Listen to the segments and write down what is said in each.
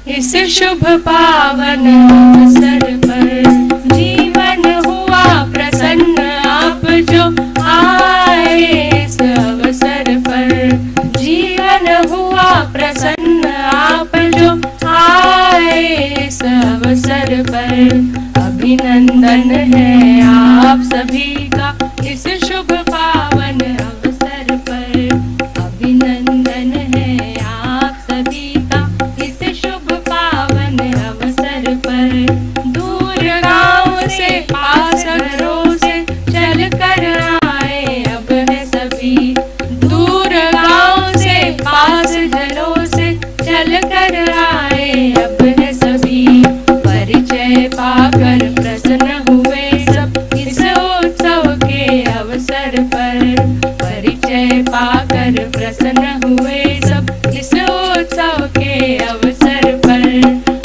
इस शुभ पावन अवसर पर जीवन हुआ प्रसन्न आप जो आए इस अवसर पर, जीवन हुआ प्रसन्न आप जो आए इस अवसर पर। अभिनंदन है आप सभी का इस शुभ पावन अवसर पर, अभिनंदन है आप सभी का इस शुभ पावन अवसर पर। दूर गांव से पास घरों से चल कर आए अब है सभी, दूर गांव से पास घरों से चल कर आए अब है सभी। परिचय पाकर प्रसन्न हुए सब इस उत्सव के अवसर पर, परिचय पाकर प्रसन्न हुए सब इस उत्सव के अवसर पर।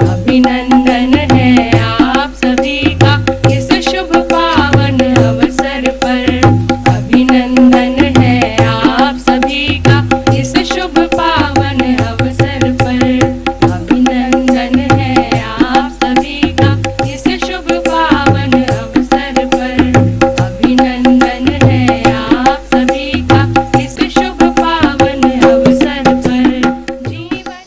अभिनंदन है आप सभी का इस शुभ पावन अवसर पर, अभिनंदन है आप सभी का इस शुभ पावन अवसर पर, अभिनंदन है आप सभी का इस शुभ पावन अवसर पर, अभिनंदन है आप सभी का इस शुभ पावन अवसर पर। जीवन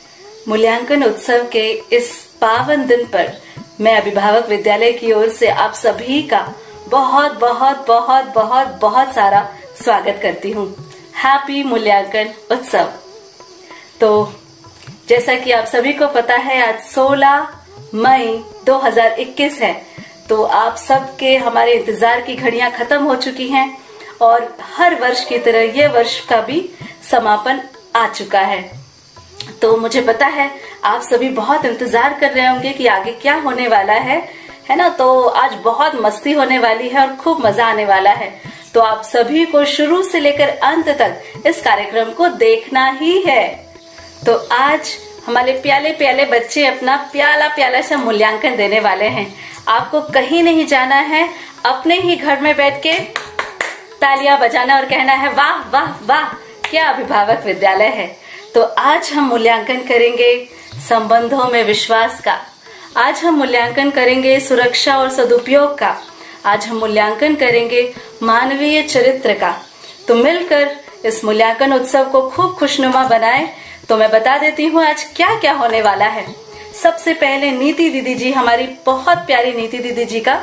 मूल्यांकन उत्सव के इस पावन दिन पर मैं अभिभावक विद्यालय की ओर से आप सभी का बहुत बहुत बहुत बहुत बहुत सारा स्वागत करती हूँ। हैप्पी मूल्यांकन उत्सव। तो जैसा कि आप सभी को पता है आज 16 मई 2021 है, तो आप सबके हमारे इंतजार की घड़ियां खत्म हो चुकी हैं और हर वर्ष की तरह ये वर्ष का भी समापन आ चुका है। तो मुझे पता है आप सभी बहुत इंतजार कर रहे होंगे कि आगे क्या होने वाला है ना। तो आज बहुत मस्ती होने वाली है और खूब मजा आने वाला है। तो आप सभी को शुरू से लेकर अंत तक इस कार्यक्रम को देखना ही है। तो आज हमारे प्याले प्याले बच्चे अपना प्याला प्याला सा मूल्यांकन देने वाले हैं। आपको कहीं नहीं जाना है, अपने ही घर में बैठ के तालियां बजाना और कहना है वाह वाह वाह, क्या अभिभावक विद्यालय है। तो आज हम मूल्यांकन करेंगे संबंधों में विश्वास का, आज हम मूल्यांकन करेंगे सुरक्षा और सदुपयोग का, आज हम मूल्यांकन करेंगे मानवीय चरित्र का। तो मिलकर इस मूल्यांकन उत्सव को खूब खुशनुमा बनाएं। तो मैं बता देती हूँ आज क्या क्या होने वाला है। सबसे पहले नीति दीदी जी, हमारी बहुत प्यारी नीति दीदी जी का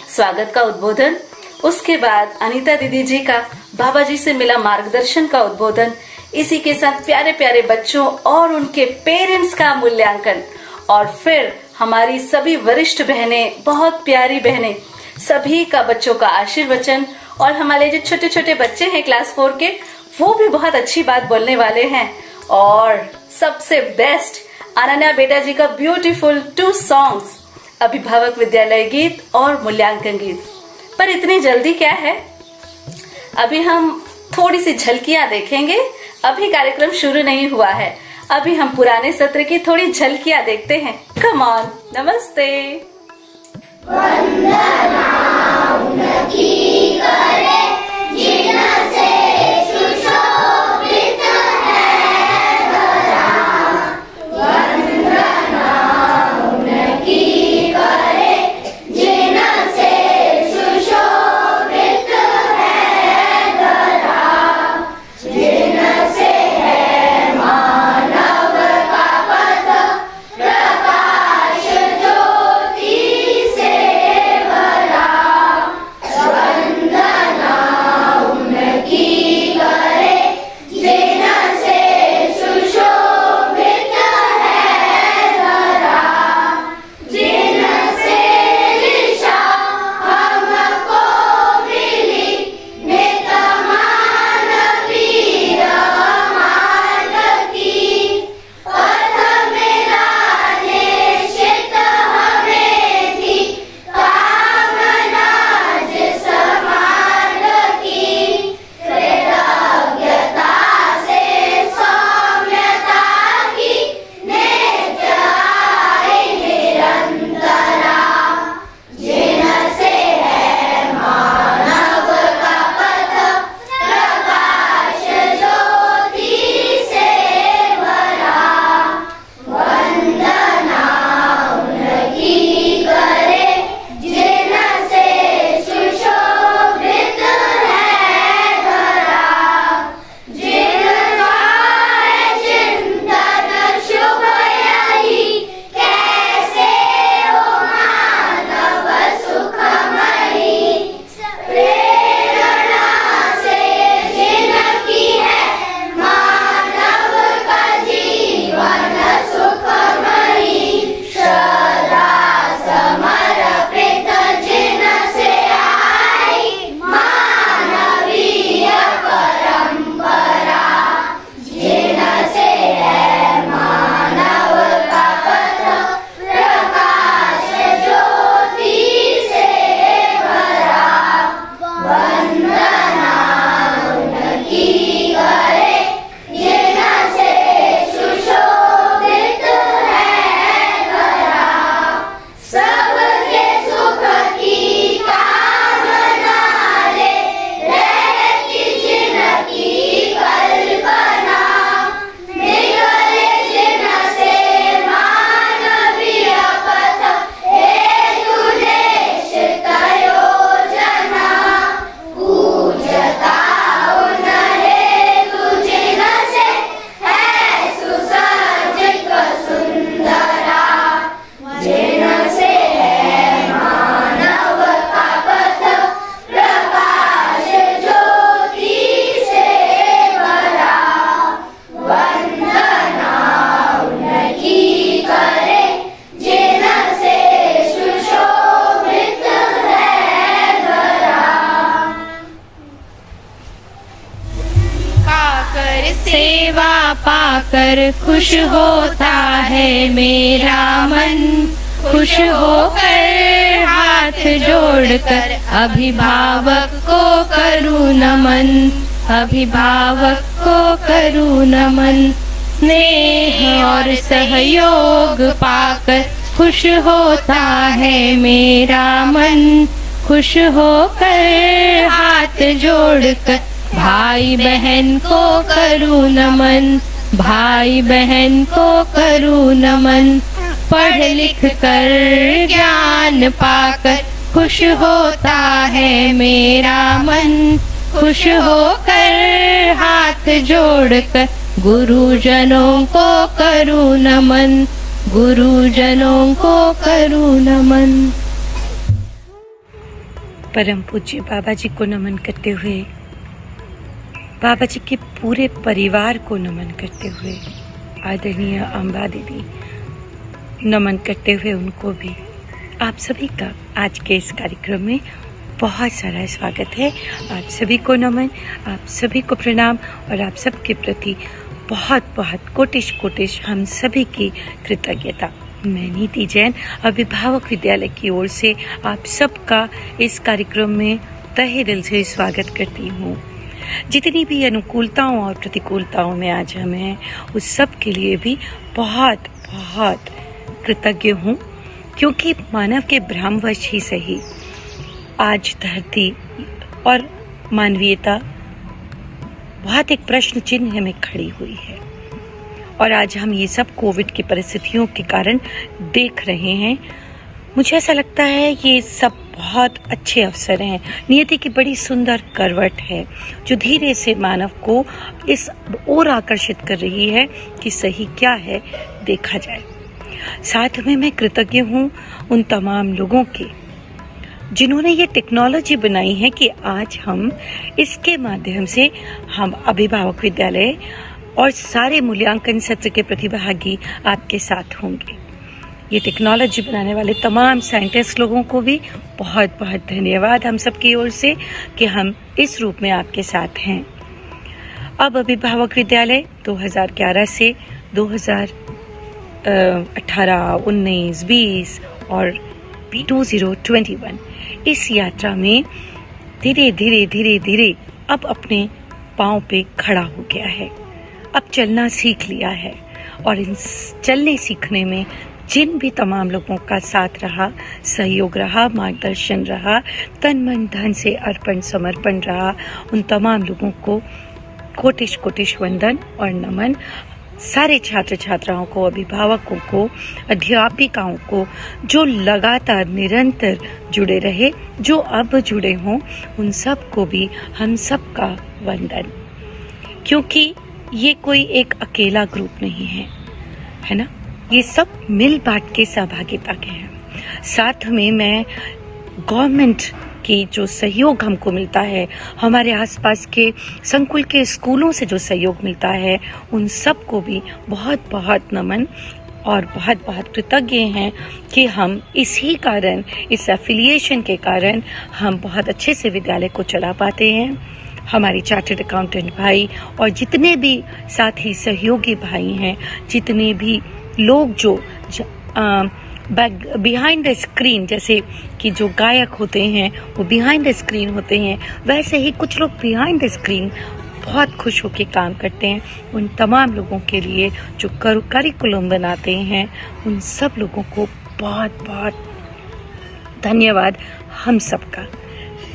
स्वागत का उद्बोधन, उसके बाद अनीता दीदी जी का बाबा जी से मिला मार्गदर्शन का उद्बोधन, इसी के साथ प्यारे प्यारे बच्चों और उनके पेरेंट्स का मूल्यांकन, और फिर हमारी सभी वरिष्ठ बहनें, बहुत प्यारी बहनें, सभी का बच्चों का आशीर्वचन, और हमारे जो छोटे छोटे बच्चे हैं क्लास 4 के, वो भी बहुत अच्छी बात बोलने वाले हैं। और सबसे बेस्ट अनन्या बेटा जी का ब्यूटीफुल 2 सॉन्ग्स, अभिभावक विद्यालय गीत और मूल्यांकन गीत। पर इतनी जल्दी क्या है, अभी हम थोड़ी सी झलकियां देखेंगे। अभी कार्यक्रम शुरू नहीं हुआ है, अभी हम पुराने सत्र की थोड़ी झलकियां देखते हैं। Come on. नमस्ते। वंदना उनकी करे जिनसे सुशोभित है धरा, वंदना उनकी करे जिनसे सुशोभित है धरा, जिनसे है मानव का पथ प्रकाश ज्योति से भरा। सेवा पाकर खुश होता है मेरा मन। खुश होकर हाथ जोड़कर अभिभावक को करूँ नमन। अभिभावक को करूँ नमन। स्नेह और सहयोग पाकर खुश होता है मेरा मन। खुश होकर हाथ जोड़कर भाई बहन को करूँ नमन। भाई बहन को करूँ नमन। पढ़ लिख कर ज्ञान पाकर खुश होता है मेरा मन। खुश होकर हाथ जोड़कर गुरुजनों को करूँ नमन। गुरुजनों को करूँ नमन। परम पूज्य बाबा जी को नमन करते हुए, बाबा जी के पूरे परिवार को नमन करते हुए, आदरणीय अम्बा दीदी नमन करते हुए उनको भी आप सभी का आज के इस कार्यक्रम में बहुत सारा स्वागत है। आप सभी को नमन, आप सभी को प्रणाम और आप सबके प्रति बहुत बहुत कोटिश कोटिश हम सभी की कृतज्ञता। मैं नीति जैन अभिभावक विद्यालय की ओर से आप सबका इस कार्यक्रम में तहे दिल से स्वागत करती हूँ। जितनी भी अनुकूलताओं और प्रतिकूलताओं में आज हम हैं, उस सब के लिए भी बहुत बहुत कृतज्ञ हूँ, क्योंकि मानव के भ्रमवश ही सही आज धरती और मानवीयता बहुत एक प्रश्न चिन्ह में खड़ी हुई है। और आज हम ये सब कोविड की परिस्थितियों के कारण देख रहे हैं। मुझे ऐसा लगता है ये सब बहुत अच्छे अवसर हैं। नियति की बड़ी सुंदर करवट है जो धीरे से मानव को इस ओर आकर्षित कर रही है कि सही क्या है देखा जाए। साथ में मैं कृतज्ञ हूँ उन तमाम लोगों के जिन्होंने ये टेक्नोलॉजी बनाई है कि आज हम इसके माध्यम से हम अभिभावक विद्यालय और सारे मूल्यांकन सत्र के प्रतिभागी आपके साथ होंगे। ये टेक्नोलॉजी बनाने वाले तमाम साइंटिस्ट लोगों को भी बहुत बहुत धन्यवाद हम सबकी ओर से कि हम इस रूप में आपके साथ हैं। अब अभिभावक विद्यालय 2011 से 2018, 19, 20 और 2021 इस यात्रा में धीरे धीरे धीरे धीरे अब अपने पांव पे खड़ा हो गया है। अब चलना सीख लिया है और इन चलने सीखने में जिन भी तमाम लोगों का साथ रहा, सहयोग रहा, मार्गदर्शन रहा, तन मन धन से अर्पण समर्पण रहा, उन तमाम लोगों को कोटिश कोटिश वंदन और नमन। सारे छात्र छात्राओं को, अभिभावकों को, अध्यापिकाओं को जो लगातार निरंतर जुड़े रहे, जो अब जुड़े हों, उन सब को भी हम सब का वंदन। क्योंकि ये कोई एक अकेला ग्रुप नहीं है, है ना? ये सब मिल बांट के सहभागिता के हैं। साथ में मैं गवर्नमेंट की जो सहयोग हमको मिलता है, हमारे आसपास के संकुल के स्कूलों से जो सहयोग मिलता है, उन सब को भी बहुत बहुत नमन और बहुत बहुत कृतज्ञ हैं कि हम इसी कारण, इस एफिलिएशन के कारण हम बहुत अच्छे से विद्यालय को चला पाते हैं। हमारी चार्टर्ड अकाउंटेंट भाई और जितने भी साथी सहयोगी भाई हैं, जितने भी लोग जो बिहाइंड द स्क्रीन, जैसे कि जो गायक होते हैं वो बिहाइंड द स्क्रीन होते हैं, वैसे ही कुछ लोग बिहाइंड द स्क्रीन बहुत खुश होकर काम करते हैं। उन तमाम लोगों के लिए जो करिकुलम बनाते हैं, उन सब लोगों को बहुत बहुत धन्यवाद हम सबका।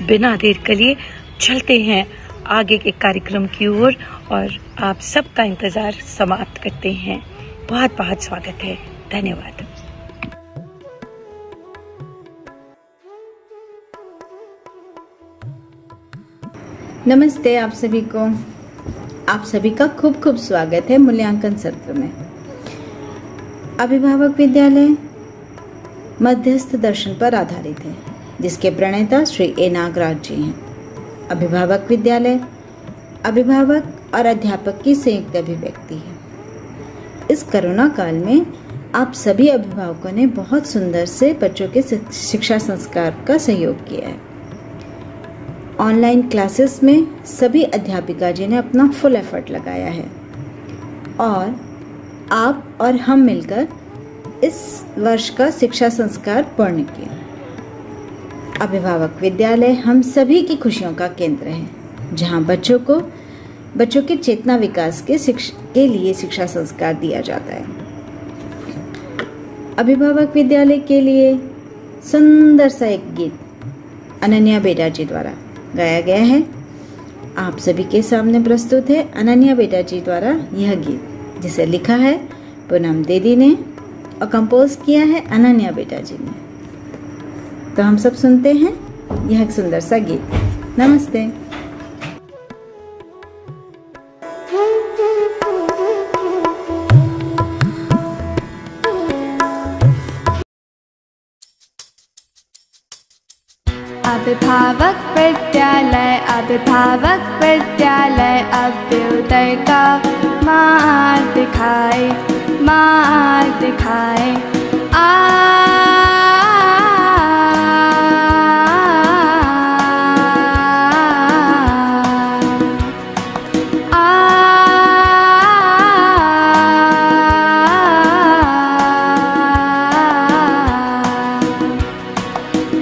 बिना देर के लिए चलते हैं आगे के कार्यक्रम की ओर और आप सबका इंतजार समाप्त करते हैं। बहुत बहुत स्वागत है। धन्यवाद। नमस्ते आप सभी को। आप सभी का खूब खूब स्वागत है मूल्यांकन सत्र में। अभिभावक विद्यालय मध्यस्थ दर्शन पर आधारित है, जिसके प्रणेता श्री ए नागराज जी हैं। अभिभावक विद्यालय अभिभावक और अध्यापक की संयुक्त अभिव्यक्ति है। इस कोरोना काल में आप सभी अभिभावकों ने बहुत सुंदर से बच्चों के शिक्षा संस्कार का सहयोग किया है। ऑनलाइन क्लासेस में सभी अध्यापिका जी ने अपना फुल एफर्ट लगाया है। और आप और हम मिलकर इस वर्ष का शिक्षा संस्कार पूर्ण किया। अभिभावक विद्यालय हम सभी की खुशियों का केंद्र है, जहां बच्चों के चेतना विकास के लिए शिक्षा संस्कार दिया जाता है। अभिभावक विद्यालय के लिए सुंदर सा एक गीत अनन्या बेटा जी द्वारा गाया गया है। आप सभी के सामने प्रस्तुत है अनन्या बेटा जी द्वारा यह गीत, जिसे लिखा है पूनम दीदी ने और कंपोज किया है अनन्या बेटा जी ने। तो हम सब सुनते हैं यह एक सुंदर सा गीत। नमस्ते। अभिभावक विद्यालय अभ्युदय का मार्ग दिखाए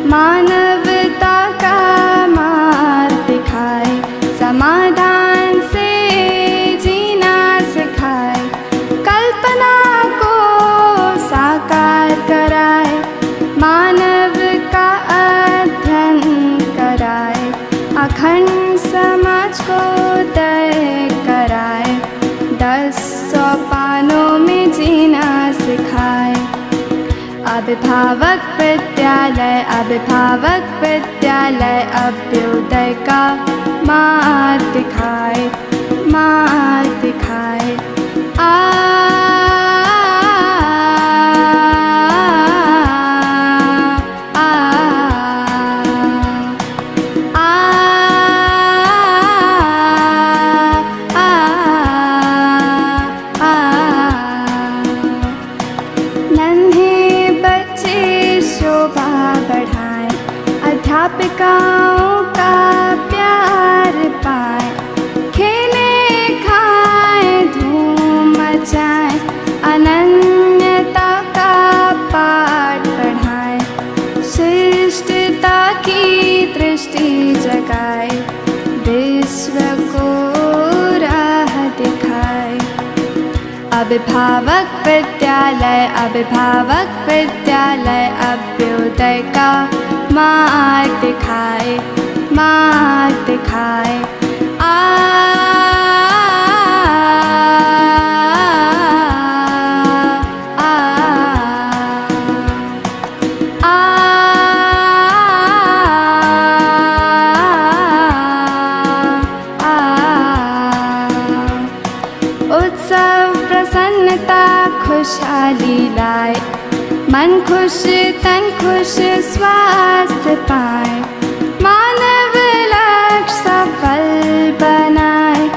मानवता का मार्ग दिखाए, समाधान से जीना सिखाए, कल्पना को साकार कराए, मानव का अध्ययन कराए, अखंड समाज को तय कराए, 10 सोपानों में जीना सिखाए। अभिभावक विद्यालय अभ्युदय का मार्ग दिखाए अध्यापिकाओं का प्यार पाए, खेले खाए धूम मचाए, अनन्यता का पाठ पढ़ाए, शिष्टता की दृष्टि जगाए, विश्व को राह दिखाए। अभिभावक विद्यालय अभ्युदय का मार्ग दिखाए उत्सव प्रसन्नता खुशहाली लाए, मन खुश तन खुश स्वास्थ्य पाए, मानव लक्ष्य सफल बनाए,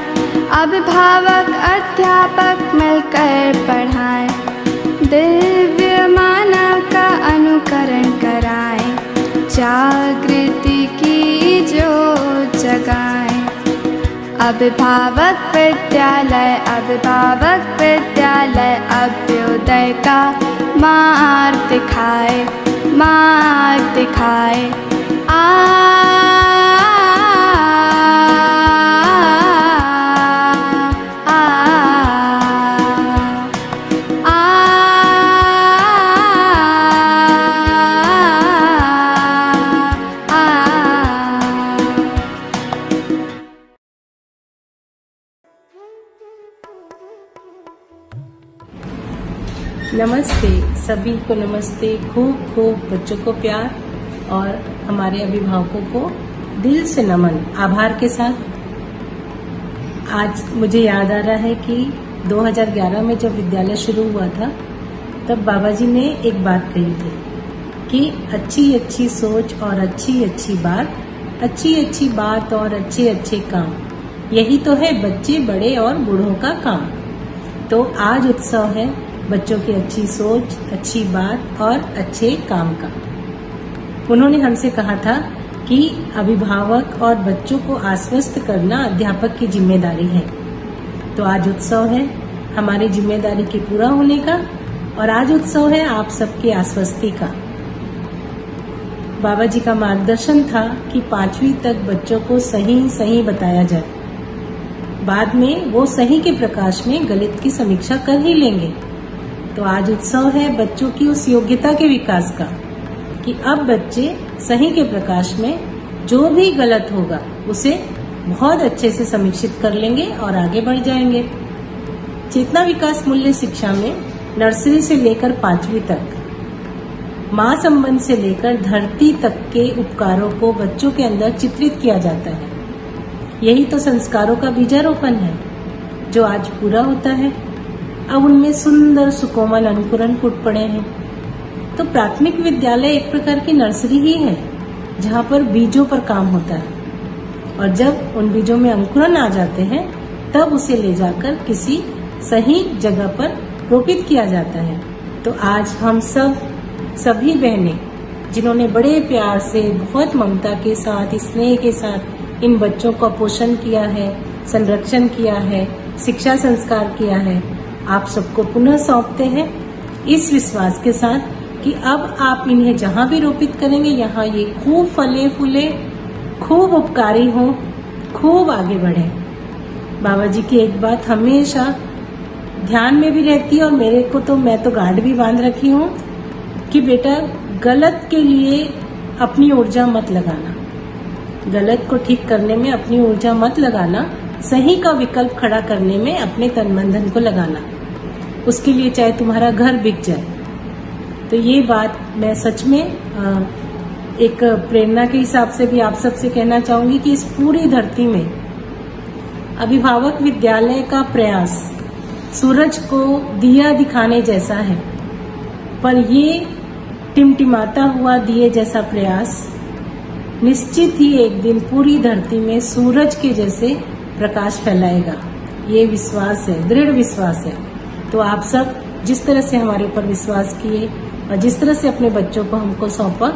अभिभावक अध्यापक मिलकर पढ़ाए, दिव्य मानव का अनुकरण कराए, जागृति की ज्योत जगाए। अभिभावक विद्यालय अभ्युदय का मार्ग दिखाए नमस्ते सभी को, नमस्ते। खूब बच्चों को प्यार और हमारे अभिभावकों को दिल से नमन, आभार के साथ। आज मुझे याद आ रहा है कि 2011 में जब विद्यालय शुरू हुआ था, तब बाबा जी ने एक बात कही थी कि अच्छी सोच और अच्छी बात और अच्छे काम, यही तो है बच्चे बड़े और बूढ़ों का काम। तो आज उत्सव है बच्चों की अच्छी सोच, अच्छी बात और अच्छे काम का। उन्होंने हमसे कहा था कि अभिभावक और बच्चों को आश्वस्त करना अध्यापक की जिम्मेदारी है। तो आज उत्सव है हमारी जिम्मेदारी के पूरा होने का, और आज उत्सव है आप सबकी आश्वस्ति का। बाबा जी का मार्गदर्शन था कि 5वीं तक बच्चों को सही बताया जाए, बाद में वो सही के प्रकाश में गलत की समीक्षा कर ही लेंगे। तो आज उत्सव है बच्चों की उस योग्यता के विकास का कि अब बच्चे सही के प्रकाश में जो भी गलत होगा उसे बहुत अच्छे से समीक्षित कर लेंगे और आगे बढ़ जाएंगे। चेतना विकास मूल्य शिक्षा में नर्सरी से लेकर 5वीं तक माँ संबंध से लेकर धरती तक के उपकारों को बच्चों के अंदर चित्रित किया जाता है। यही तो संस्कारों का बीजारोपण है जो आज पूरा होता है। अब उनमें सुंदर सुकोमल अंकुरन फूट पड़े हैं। तो प्राथमिक विद्यालय एक प्रकार की नर्सरी ही है जहाँ पर बीजों पर काम होता है, और जब उन बीजों में अंकुरन आ जाते हैं तब उसे ले जाकर किसी सही जगह पर रोपित किया जाता है। तो आज हम सभी बहनें जिन्होंने बड़े प्यार से, बहुत ममता के साथ, स्नेह के साथ इन बच्चों का पोषण किया है, संरक्षण किया है, शिक्षा संस्कार किया है, आप सबको पुनः सौंपते हैं इस विश्वास के साथ कि अब आप इन्हें जहाँ भी रोपित करेंगे यहाँ ये खूब फले फूले, खूब उपकारी हो, खूब आगे बढ़े। बाबा जी की एक बात हमेशा ध्यान में भी रहती है, और मेरे को तो मैं तो गांठ भी बांध रखी हूँ कि बेटा गलत के लिए अपनी ऊर्जा मत लगाना, गलत को ठीक करने में अपनी ऊर्जा मत लगाना, सही का विकल्प खड़ा करने में अपने तन मन धन को लगाना, उसके लिए चाहे तुम्हारा घर बिक जाए। तो ये बात मैं सच में एक प्रेरणा के हिसाब से भी आप सबसे कहना चाहूंगी कि इस पूरी धरती में अभिभावक विद्यालय का प्रयास सूरज को दिया दिखाने जैसा है, पर ये टिमटिमाता हुआ दिए जैसा प्रयास निश्चित ही एक दिन पूरी धरती में सूरज के जैसे प्रकाश फैलाएगा। ये विश्वास है, दृढ़ विश्वास है। तो आप सब जिस तरह से हमारे ऊपर विश्वास किए और जिस तरह से अपने बच्चों को हमको सौंपा,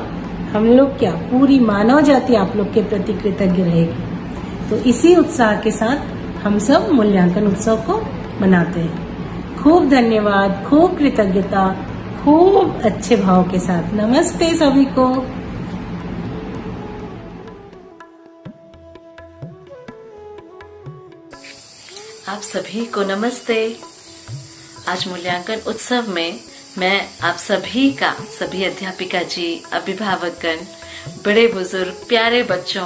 हम लोग क्या पूरी मानव जाति आप लोग के प्रति कृतज्ञ रहेगी। तो इसी उत्साह के साथ हम सब मूल्यांकन उत्सव को मनाते हैं। खूब धन्यवाद, खूब कृतज्ञता, खूब अच्छे भाव के साथ नमस्ते सभी को। आप सभी को नमस्ते। आज मूल्यांकन उत्सव में मैं आप सभी का, सभी अध्यापिका जी, अभिभावकगण, बड़े बुजुर्ग, प्यारे बच्चों,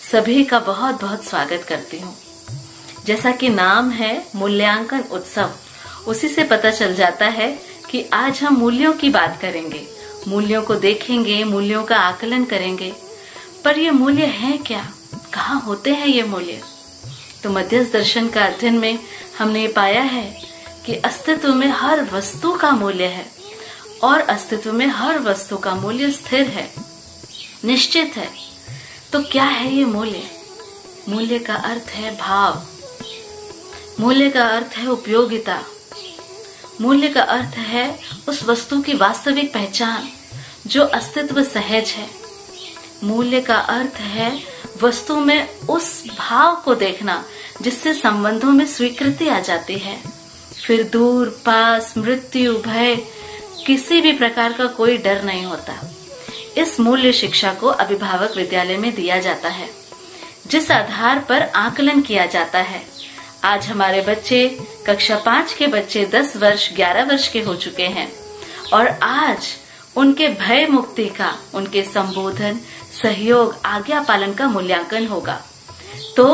सभी का बहुत बहुत स्वागत करती हूँ। जैसा कि नाम है मूल्यांकन उत्सव, उसी से पता चल जाता है कि आज हम मूल्यों की बात करेंगे, मूल्यों को देखेंगे, मूल्यों का आकलन करेंगे। पर ये मूल्य हैं क्या, कहाँ होते हैं ये मूल्य? तो मध्यस्थ दर्शन का अध्ययन में हमने पाया है कि अस्तित्व में हर वस्तु का मूल्य है, और अस्तित्व में हर वस्तु का मूल्य स्थिर है, निश्चित है। तो क्या है ये मूल्य? मूल्य का अर्थ है भाव, मूल्य का अर्थ है उपयोगिता, मूल्य का अर्थ है उस वस्तु की वास्तविक पहचान जो अस्तित्व सहज है। मूल्य का अर्थ है वस्तु में उस भाव को देखना जिससे संबंधों में स्वीकृति आ जाती है, फिर दूर पास, मृत्यु, भय, किसी भी प्रकार का कोई डर नहीं होता। इस मूल्य शिक्षा को अभिभावक विद्यालय में दिया जाता है, जिस आधार पर आकलन किया जाता है। आज हमारे बच्चे, कक्षा 5 के बच्चे 10 वर्ष, 11 वर्ष के हो चुके हैं, और आज उनके भय मुक्ति का, उनके संबोधन, सहयोग, आज्ञा पालन का मूल्यांकन होगा। तो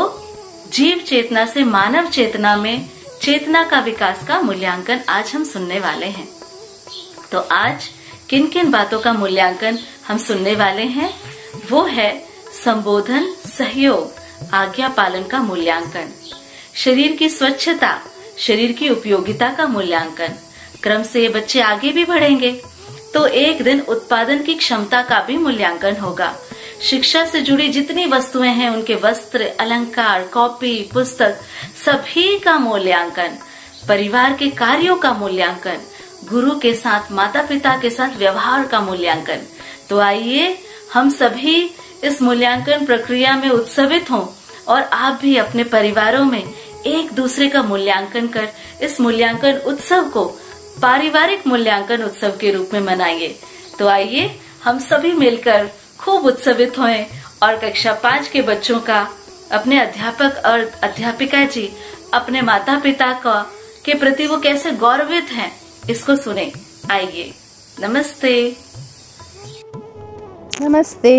जीव चेतना से मानव चेतना में चेतना का विकास का मूल्यांकन आज हम सुनने वाले हैं। तो आज किन किन बातों का मूल्यांकन हम सुनने वाले हैं? वो है संबोधन, सहयोग, आज्ञा पालन का मूल्यांकन, शरीर की स्वच्छता, शरीर की उपयोगिता का मूल्यांकन। क्रम से ये बच्चे आगे भी बढ़ेंगे तो एक दिन उत्पादन की क्षमता का भी मूल्यांकन होगा। शिक्षा से जुड़ी जितनी वस्तुएं हैं, उनके वस्त्र, अलंकार, कॉपी, पुस्तक, सभी का मूल्यांकन, परिवार के कार्यों का मूल्यांकन, गुरु के साथ, माता पिता के साथ व्यवहार का मूल्यांकन। तो आइए हम सभी इस मूल्यांकन प्रक्रिया में उत्सवित हों और आप भी अपने परिवारों में एक दूसरे का मूल्यांकन कर इस मूल्यांकन उत्सव को पारिवारिक मूल्यांकन उत्सव के रूप में मनाइए। तो आइए हम सभी मिलकर खूब उत्सवित होएं और कक्षा 5 के बच्चों का अपने अध्यापक और अध्यापिका जी अपने माता पिता के प्रति वो कैसे गौरवित हैं इसको सुने। आइए। नमस्ते। नमस्ते।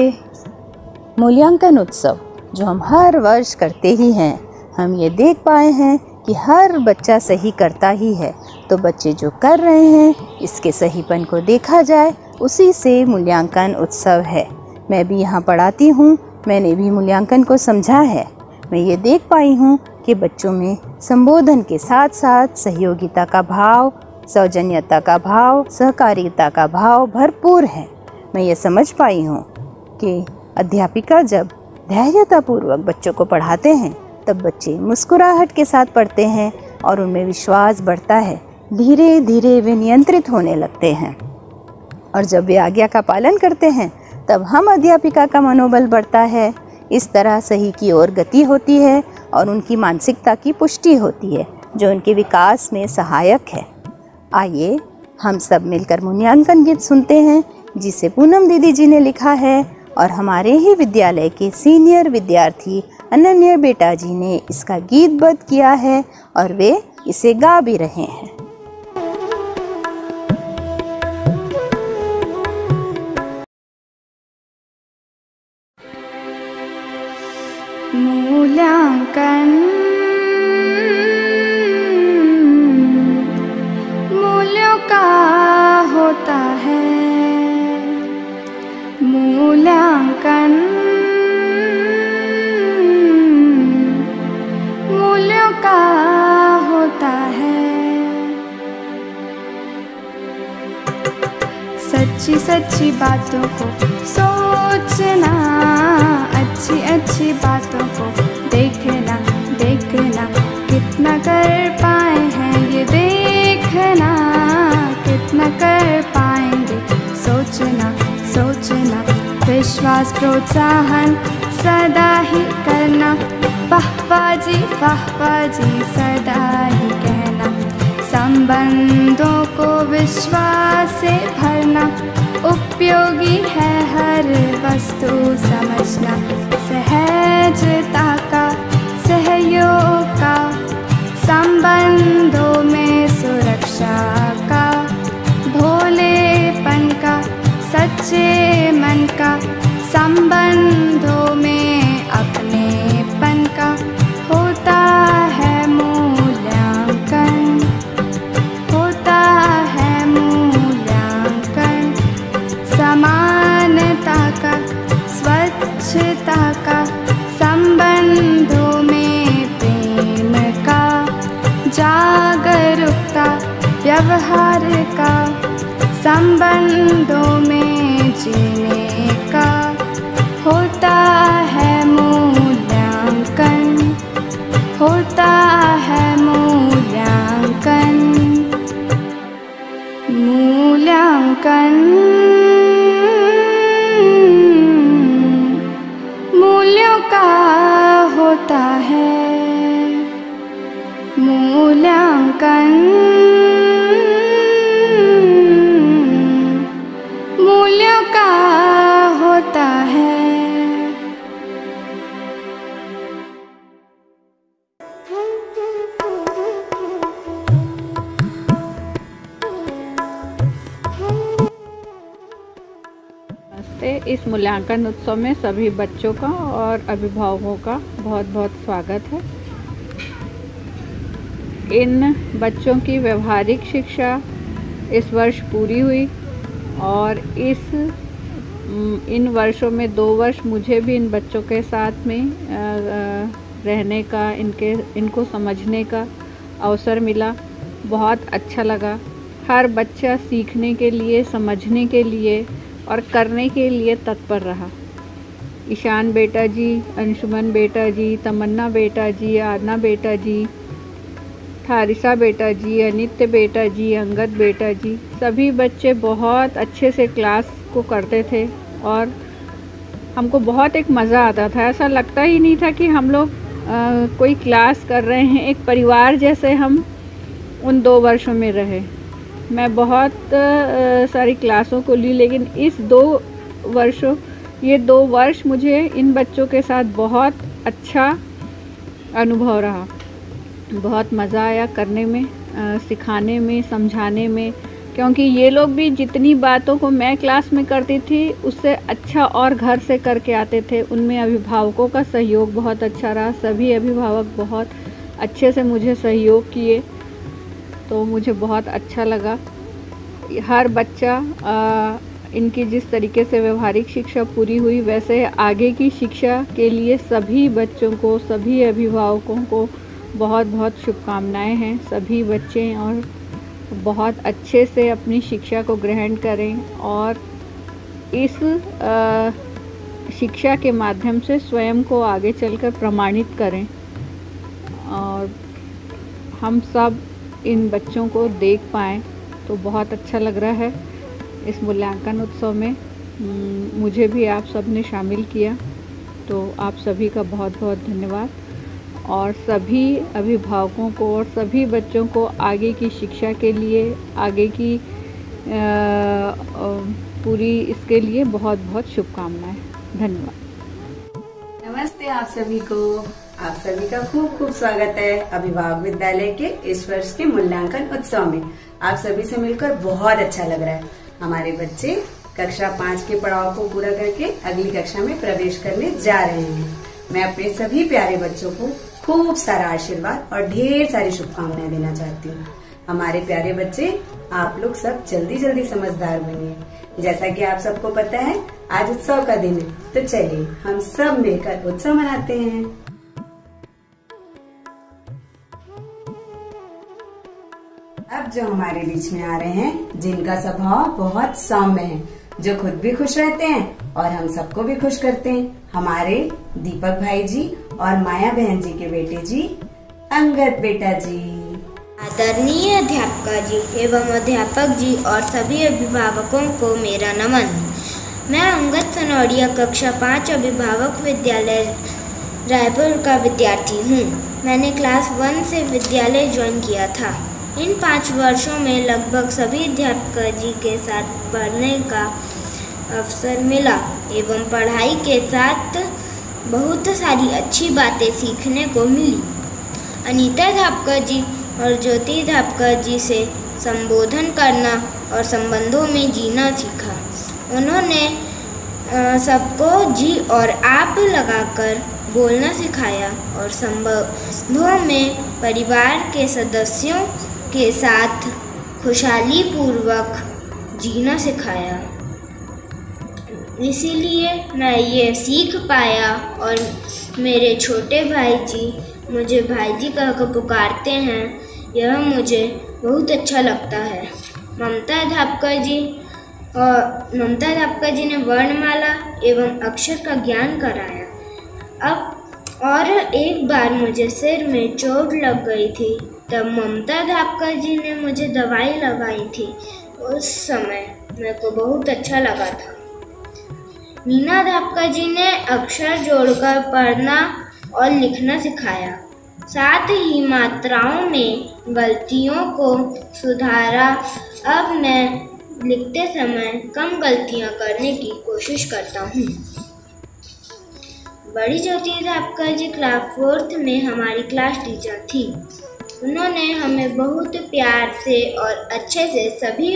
मूल्यांकन उत्सव जो हम हर वर्ष करते ही हैं, हम ये देख पाए हैं कि हर बच्चा सही करता ही है, तो बच्चे जो कर रहे हैं इसके सहीपन को देखा जाए, उसी से मूल्यांकन उत्सव है। मैं भी यहाँ पढ़ाती हूँ, मैंने भी मूल्यांकन को समझा है। मैं ये देख पाई हूँ कि बच्चों में संबोधन के साथ साथ सहयोगिता का भाव, सौजन्यता का भाव, सहकारिता का भाव भरपूर है। मैं ये समझ पाई हूँ कि अध्यापिका जब धैर्यतापूर्वक बच्चों को पढ़ाते हैं तब बच्चे मुस्कुराहट के साथ पढ़ते हैं और उनमें विश्वास बढ़ता है। धीरे धीरे वे नियंत्रित होने लगते हैं और जब वे आज्ञा का पालन करते हैं तब हम अध्यापिका का मनोबल बढ़ता है। इस तरह सही की ओर गति होती है और उनकी मानसिकता की पुष्टि होती है जो उनके विकास में सहायक है। आइए हम सब मिलकर मूल्यांकन गीत सुनते हैं जिसे पूनम दीदी जी ने लिखा है और हमारे ही विद्यालय के सीनियर विद्यार्थी अनन्या बेटा जी ने इसका गीतबद्ध किया है और वे इसे गा भी रहे हैं। मूल्यांकन मूल्यों का होता है। मूल्यांकन मूल्यों का होता है। सच्ची सच्ची बातों को सोचना, अच्छी अच्छी बातों को देखना, देखना कितना कर पाए हैं ये देखना, कितना कर पाएंगे सोचना, सोचना विश्वास प्रोत्साहन सदा ही करना, वाह जी सदा ही कहना, संबंधों को विश्वास से भरना, उपयोगी है हर वस्तु समझना, सहजता का सहयोग का, संबंधों में सुरक्षा का, भोलेपन का सच्चे मन का, संबंधों में अपनेपन का होता है मूल्यांकन, होता है मूल्यांकन, समानता का, स्वच्छता का, संबंधों में प्रेम का, जागरूकता व्यवहार का, संबंधों में जीने का होता है मूल्यांकन, होता है मूल्यांकन। मूल्यांकन मूल्यों का होता है। मूल्यांकन मूल्यों का होता है। इस मूल्यांकन उत्सव में सभी बच्चों का और अभिभावकों का बहुत बहुत स्वागत है। इन बच्चों की व्यवहारिक शिक्षा इस वर्ष पूरी हुई और इन वर्षों में 2 वर्ष मुझे भी इन बच्चों के साथ में रहने का, इनको समझने का अवसर मिला। बहुत अच्छा लगा। हर बच्चा सीखने के लिए, समझने के लिए और करने के लिए तत्पर रहा। ईशान बेटा जी, अंशुमन बेटा जी, तमन्ना बेटा जी, आरना बेटा जी, थारिसा बेटा जी, अनित्य बेटा जी, अंगद बेटा जी, सभी बच्चे बहुत अच्छे से क्लास को करते थे और हमको बहुत एक मज़ा आता था। ऐसा लगता ही नहीं था कि हम लोग कोई क्लास कर रहे हैं, एक परिवार जैसे हम उन 2 वर्षों में रहे। मैं बहुत सारी क्लासों को ली, लेकिन इस 2 वर्ष मुझे इन बच्चों के साथ बहुत अच्छा अनुभव रहा। बहुत मज़ा आया करने में, सिखाने में, समझाने में, क्योंकि ये लोग भी जितनी बातों को मैं क्लास में करती थी उससे अच्छा और घर से करके आते थे। उनमें अभिभावकों का सहयोग बहुत अच्छा रहा। सभी अभिभावक बहुत अच्छे से मुझे सहयोग किए, तो मुझे बहुत अच्छा लगा। हर बच्चा इनकी जिस तरीके से व्यवहारिक शिक्षा पूरी हुई, वैसे आगे की शिक्षा के लिए सभी बच्चों को, सभी अभिभावकों को बहुत बहुत शुभकामनाएं हैं। सभी बच्चे और बहुत अच्छे से अपनी शिक्षा को ग्रहण करें और इस शिक्षा के माध्यम से स्वयं को आगे चलकर प्रमाणित करें। और हम सब इन बच्चों को देख पाएँ तो बहुत अच्छा लग रहा है। इस मूल्यांकन उत्सव में मुझे भी आप सब ने शामिल किया, तो आप सभी का बहुत बहुत धन्यवाद। और सभी अभिभावकों को और सभी बच्चों को आगे की शिक्षा के लिए, आगे की पूरी इसके लिए बहुत बहुत शुभकामनाएं। धन्यवाद। नमस्ते आप सभी को। आप सभी का खूब खूब स्वागत है अभिभावक विद्यालय के इस वर्ष के मूल्यांकन उत्सव में। आप सभी से मिलकर बहुत अच्छा लग रहा है। हमारे बच्चे कक्षा 5 के पड़ाव को पूरा करके अगली कक्षा में प्रवेश करने जा रहे हैं। मैं अपने सभी प्यारे बच्चों को खूब सारा आशीर्वाद और ढेर सारी शुभकामनाएं देना चाहती हूँ। हमारे प्यारे बच्चे, आप लोग सब जल्दी जल्दी समझदार बनिए। जैसा कि आप सबको पता है आज उत्सव का दिन है, तो चलिए हम सब मिलकर उत्सव मनाते हैं। अब जो हमारे बीच में आ रहे हैं, जिनका स्वभाव बहुत सौम्य है, जो खुद भी खुश रहते हैं और हम सबको भी खुश करते हैं, हमारे दीपक भाई जी और माया बहन जी के बेटे जी, अंगद बेटा जी। आदरणीय अध्यापक जी एवं अध्यापक जी और सभी अभिभावकों को मेरा नमन। मैं अंगद सनौड़िया कक्षा 5 अभिभावक विद्यालय रायपुर का विद्यार्थी हूँ। मैंने क्लास 1 से विद्यालय ज्वाइन किया था। इन 5 वर्षों में लगभग सभी अध्यापक जी के साथ पढ़ने का अवसर मिला एवं पढ़ाई के साथ बहुत सारी अच्छी बातें सीखने को मिली। अनीता अध्यापक जी और ज्योति अध्यापक जी से संबोधन करना और संबंधों में जीना सीखा। उन्होंने सबको जी और आप लगाकर बोलना सिखाया और संबंधों में परिवार के सदस्यों के साथ खुशहाली पूर्वक जीना सिखाया। इसीलिए मैं ये सीख पाया और मेरे छोटे भाई जी मुझे भाई जी कहकर पुकारते हैं, यह मुझे बहुत अच्छा लगता है। ममता अध्यापक जी ने वर्णमाला एवं अक्षर का ज्ञान कराया। अब और एक बार मुझे सिर में चोट लग गई थी, तब ममता अध्यापक जी ने मुझे दवाई लगाई थी। उस समय मेरे को बहुत अच्छा लगा था। मीना अध्यापक जी ने अक्षर जोड़कर पढ़ना और लिखना सिखाया। साथ ही मात्राओं में गलतियों को सुधारा। अब मैं लिखते समय कम गलतियां करने की कोशिश करता हूँ। बड़ी ज्योति अध्यापक जी क्लास 4th में हमारी क्लास टीचर थी। उन्होंने हमें बहुत प्यार से और अच्छे से सभी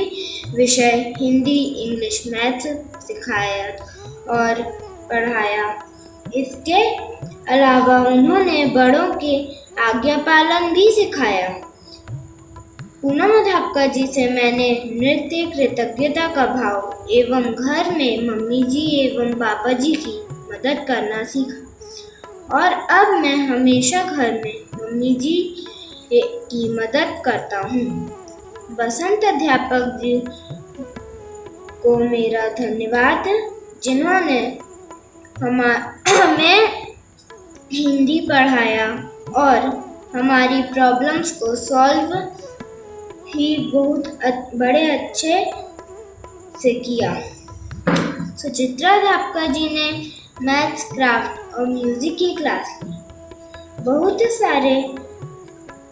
विषय हिंदी, इंग्लिश, मैथ्स सिखाया और पढ़ाया। इसके अलावा उन्होंने बड़ों के आज्ञा पालन भी सिखाया। पूनम अध्यापक जी से मैंने नृत्य, कृतज्ञता का भाव एवं घर में मम्मी जी एवं पापा जी की मदद करना सीखा और अब मैं हमेशा घर में मम्मी जी की मदद करता हूँ। बसंत अध्यापक जी को मेरा धन्यवाद, जिन्होंने हमें हिंदी पढ़ाया और हमारी प्रॉब्लम्स को सॉल्व ही बहुत बड़े अच्छे से किया। सुचित्रा अध्यापक जी ने मैथ्स, क्राफ्ट और म्यूजिक की क्लास ली। बहुत सारे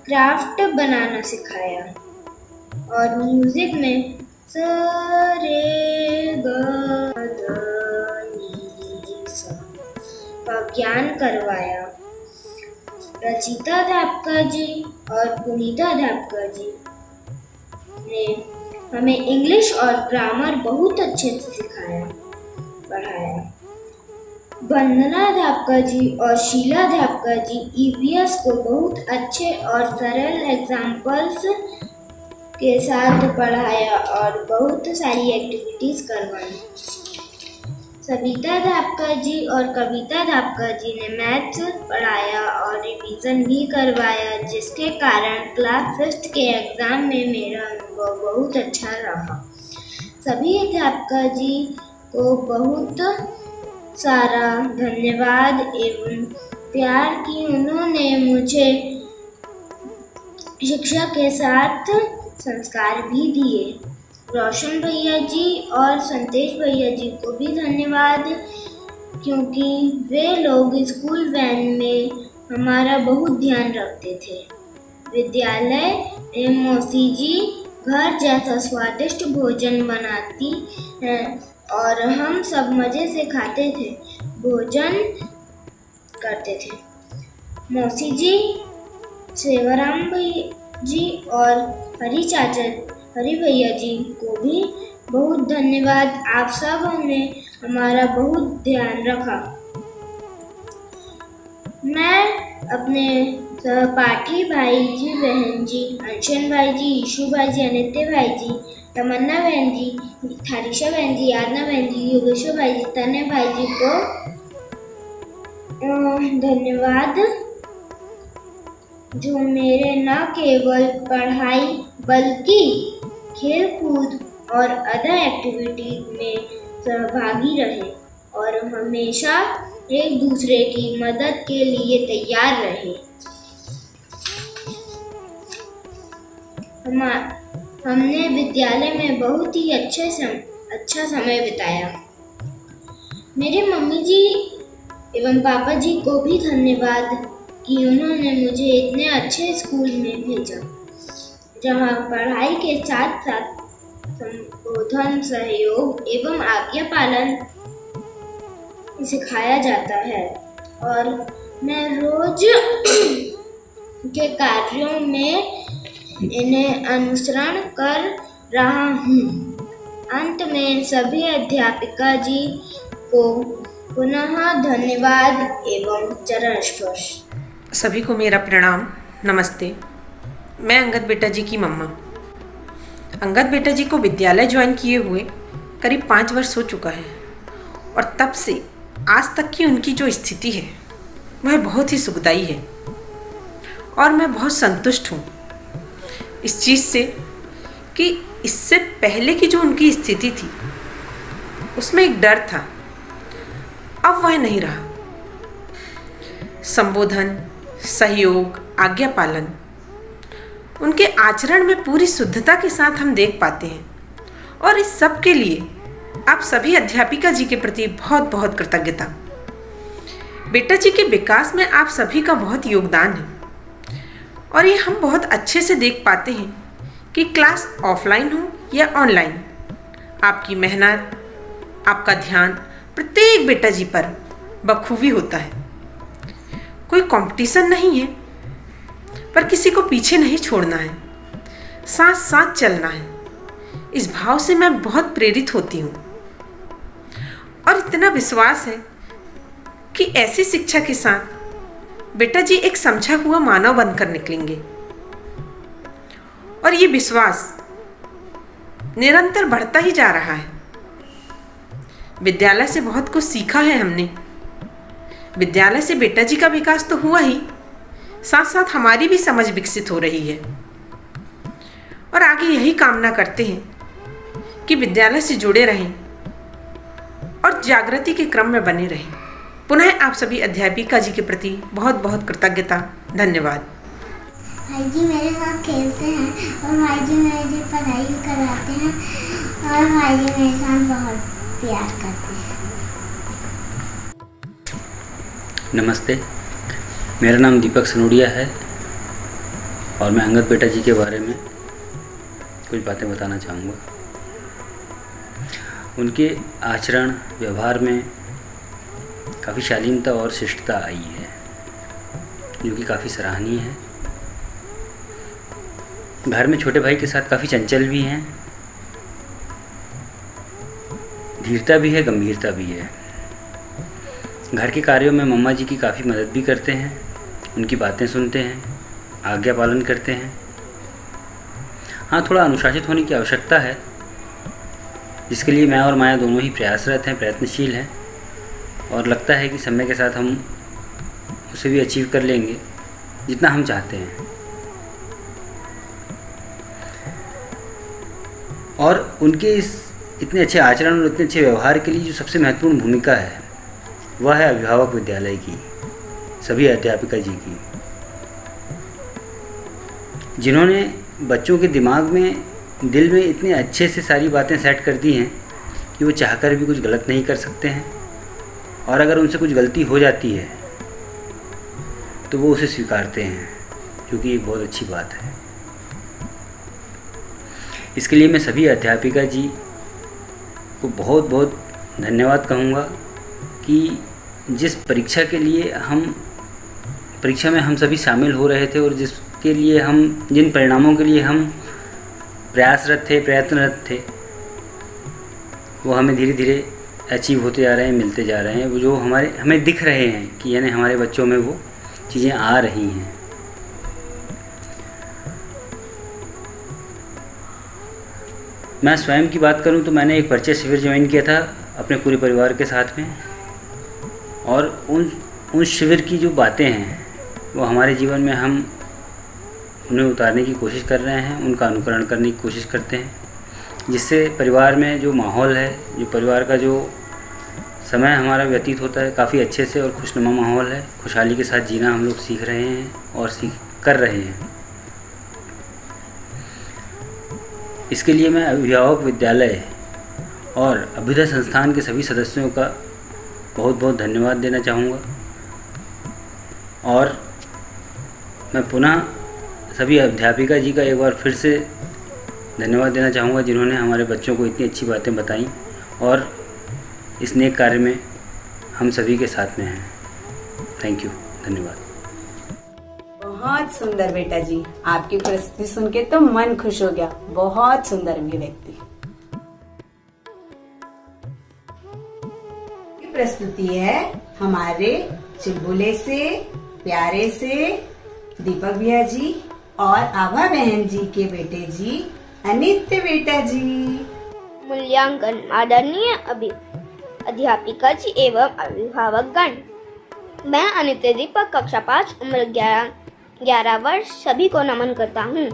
क्राफ्ट बनाना सिखाया और म्यूजिक में सा रे ग ध नि सा का ज्ञान करवाया। रचिता अध्यापिका जी और पुनीता अध्यापिका जी ने हमें इंग्लिश और ग्रामर बहुत अच्छे से सिखाया पढ़ाया। वंदना अध्यापिका जी और शीला अध्यापिका जी ईवीएस को बहुत अच्छे और सरल एग्जाम्पल्स के साथ पढ़ाया और बहुत सारी एक्टिविटीज करवाई। सविता अध्यापिका जी और कविता अध्यापिका जी ने मैथ्स पढ़ाया और रिवीजन भी करवाया, जिसके कारण क्लास 5 के एग्ज़ाम में मेरा अनुभव बहुत अच्छा रहा। सभी अध्यापिका जी को बहुत सारा धन्यवाद एवं प्यार कि उन्होंने मुझे शिक्षा के साथ संस्कार भी दिए। रोशन भैया जी और संतेश भैया जी को भी धन्यवाद, क्योंकि वे लोग स्कूल वैन में हमारा बहुत ध्यान रखते थे। विद्यालय एवं मौसी जी घर जैसा स्वादिष्ट भोजन बनाती हैं और हम सब मज़े से खाते थे, भोजन करते थे। मौसी जी, सेवाराम भैया जी और हरी भैया जी को भी बहुत धन्यवाद। आप सब ने हमारा बहुत ध्यान रखा। मैं अपने सहपाठी भाई जी, बहन जी, अंशन भाई जी, ईशु भाई जी, अनित्य भाई जी, तमन्ना बहन जी, थारिशा बहन जी, यादना बहन जी, योगेश्वर भाई जी, तन्मय भाई जी को धन्यवाद, जो मेरे न केवल पढ़ाई बल्कि खेल-कूद और अदर एक्टिविटी में सहभागी रहे और हमेशा एक दूसरे की मदद के लिए तैयार रहे। हमने विद्यालय में बहुत ही अच्छा समय बिताया। मेरे मम्मी जी एवं पापा जी को भी धन्यवाद कि उन्होंने मुझे इतने अच्छे स्कूल में भेजा, जहां पढ़ाई के साथ साथ संबोधन, सहयोग एवं आज्ञा पालन सिखाया जाता है और मैं रोज के कार्यों में इन्हें अनुसरण कर रहा हूँ। अंत में सभी अध्यापिका जी को पुनः धन्यवाद एवं चरण स्पर्श। सभी को मेरा प्रणाम, नमस्ते। मैं अंगद बेटा जी की मम्मा। अंगद बेटा जी को विद्यालय ज्वाइन किए हुए करीब 5 वर्ष हो चुका है और तब से आज तक की उनकी जो स्थिति है वह बहुत ही सुखदायी है और मैं बहुत संतुष्ट हूँ इस चीज़ से कि इससे पहले की जो उनकी स्थिति थी उसमें एक डर था, अब वह नहीं रहा। संबोधन, सहयोग, आज्ञा पालन उनके आचरण में पूरी शुद्धता के साथ हम देख पाते हैं और इस सब के लिए आप सभी अध्यापिका जी के प्रति बहुत बहुत कृतज्ञता। बेटा जी के विकास में आप सभी का बहुत योगदान है और ये हम बहुत अच्छे से देख पाते हैं कि क्लास ऑफलाइन हो या ऑनलाइन, आपकी मेहनत, आपका ध्यान प्रत्येक बेटा जी पर बखूबी होता है। कोई कंपटीशन नहीं है, पर किसी को पीछे नहीं छोड़ना है, साथ साथ चलना है। इस भाव से मैं बहुत प्रेरित होती हूँ और इतना विश्वास है कि ऐसी शिक्षा के साथ बेटा जी एक समझा हुआ मानव बनकर निकलेंगे और ये विश्वास निरंतर बढ़ता ही जा रहा है। विद्यालय से बहुत कुछ सीखा है हमने। विद्यालय से बेटा जी का विकास तो हुआ ही, साथ साथ हमारी भी समझ विकसित हो रही है और आगे यही कामना करते हैं कि विद्यालय से जुड़े रहें और जागृति के क्रम में बने रहें। पुनः आप सभी अध्यापिका जी के प्रति बहुत बहुत कृतज्ञता, धन्यवाद। भाई जी मेरे साथ खेलते हैं और भाई जी मेरी पढ़ाई कराते हैं और भाई जी मेरे साथ बहुत प्यार करते हैं। नमस्ते, मेरा नाम दीपक सनोडिया है और मैं अंगद बेटा जी के बारे में कुछ बातें बताना चाहूँगा। उनके आचरण व्यवहार में काफ़ी शालीनता और शिष्टता आई है, जो कि काफ़ी सराहनीय है। घर में छोटे भाई के साथ काफ़ी चंचल भी हैं, धीरता भी है, गंभीरता भी है। घर के कार्यों में मम्मा जी की काफ़ी मदद भी करते हैं, उनकी बातें सुनते हैं, आज्ञा पालन करते हैं। हाँ, थोड़ा अनुशासित होने की आवश्यकता है, जिसके लिए मैं और माया दोनों ही प्रयासरत हैं, प्रयत्नशील हैं और लगता है कि समय के साथ हम उसे भी अचीव कर लेंगे जितना हम चाहते हैं। और उनके इस इतने अच्छे आचरण और इतने अच्छे व्यवहार के लिए जो सबसे महत्वपूर्ण भूमिका है वह है अभिभावक विद्यालय की, सभी अध्यापिका जी की, जिन्होंने बच्चों के दिमाग में, दिल में इतने अच्छे से सारी बातें सेट कर दी हैं कि वो चाहकर भी कुछ गलत नहीं कर सकते हैं, और अगर उनसे कुछ गलती हो जाती है तो वो उसे स्वीकारते हैं, जो कि एक बहुत अच्छी बात है। इसके लिए मैं सभी अध्यापिका जी को बहुत बहुत धन्यवाद कहूँगा कि जिस परीक्षा के लिए परीक्षा में हम सभी शामिल हो रहे थे और जिसके लिए जिन परिणामों के लिए हम प्रयासरत थे, प्रयत्नरत थे, वो हमें धीरे धीरे अचीव होते जा रहे हैं, मिलते जा रहे हैं। वो जो हमें दिख रहे हैं कि यानी हमारे बच्चों में वो चीज़ें आ रही हैं। मैं स्वयं की बात करूं तो मैंने एक परिचय शिविर ज्वाइन किया था अपने पूरे परिवार के साथ में, और उन शिविर की जो बातें हैं वो हमारे जीवन में हम उन्हें उतारने की कोशिश कर रहे हैं, उनका अनुकरण करने की कोशिश करते हैं, जिससे परिवार में जो माहौल है, जो परिवार का जो समय हमारा व्यतीत होता है, काफ़ी अच्छे से और खुशनुमा माहौल है। खुशहाली के साथ जीना हम लोग सीख रहे हैं और कर रहे हैं। इसके लिए मैं अभिभावक विद्यालय और अभ्युदय संस्थान के सभी सदस्यों का बहुत बहुत धन्यवाद देना चाहूँगा, और मैं पुनः सभी अध्यापिका जी का एक बार फिर से धन्यवाद देना चाहूँगा, जिन्होंने हमारे बच्चों को इतनी अच्छी बातें बताई और इस नेक कार्य में हम सभी के साथ में हैं। थैंक यू, धन्यवाद। बहुत सुंदर बेटा जी, आपकी प्रस्तुति सुन के तो मन खुश हो गया। बहुत सुंदर अभिव्यक्ति। ये प्रस्तुति है हमारे चुलबुले से, प्यारे से दीपक भैया जी और आभा बहन जी के बेटे जी अनित्य बेटा जी। मूल्यांकन आदरणीय अध्यापिका जी एवं अभिभावक गण, मैं अनित्य दीपक कक्षा 5 उम्र 11 वर्ष सभी को नमन करता हूँ।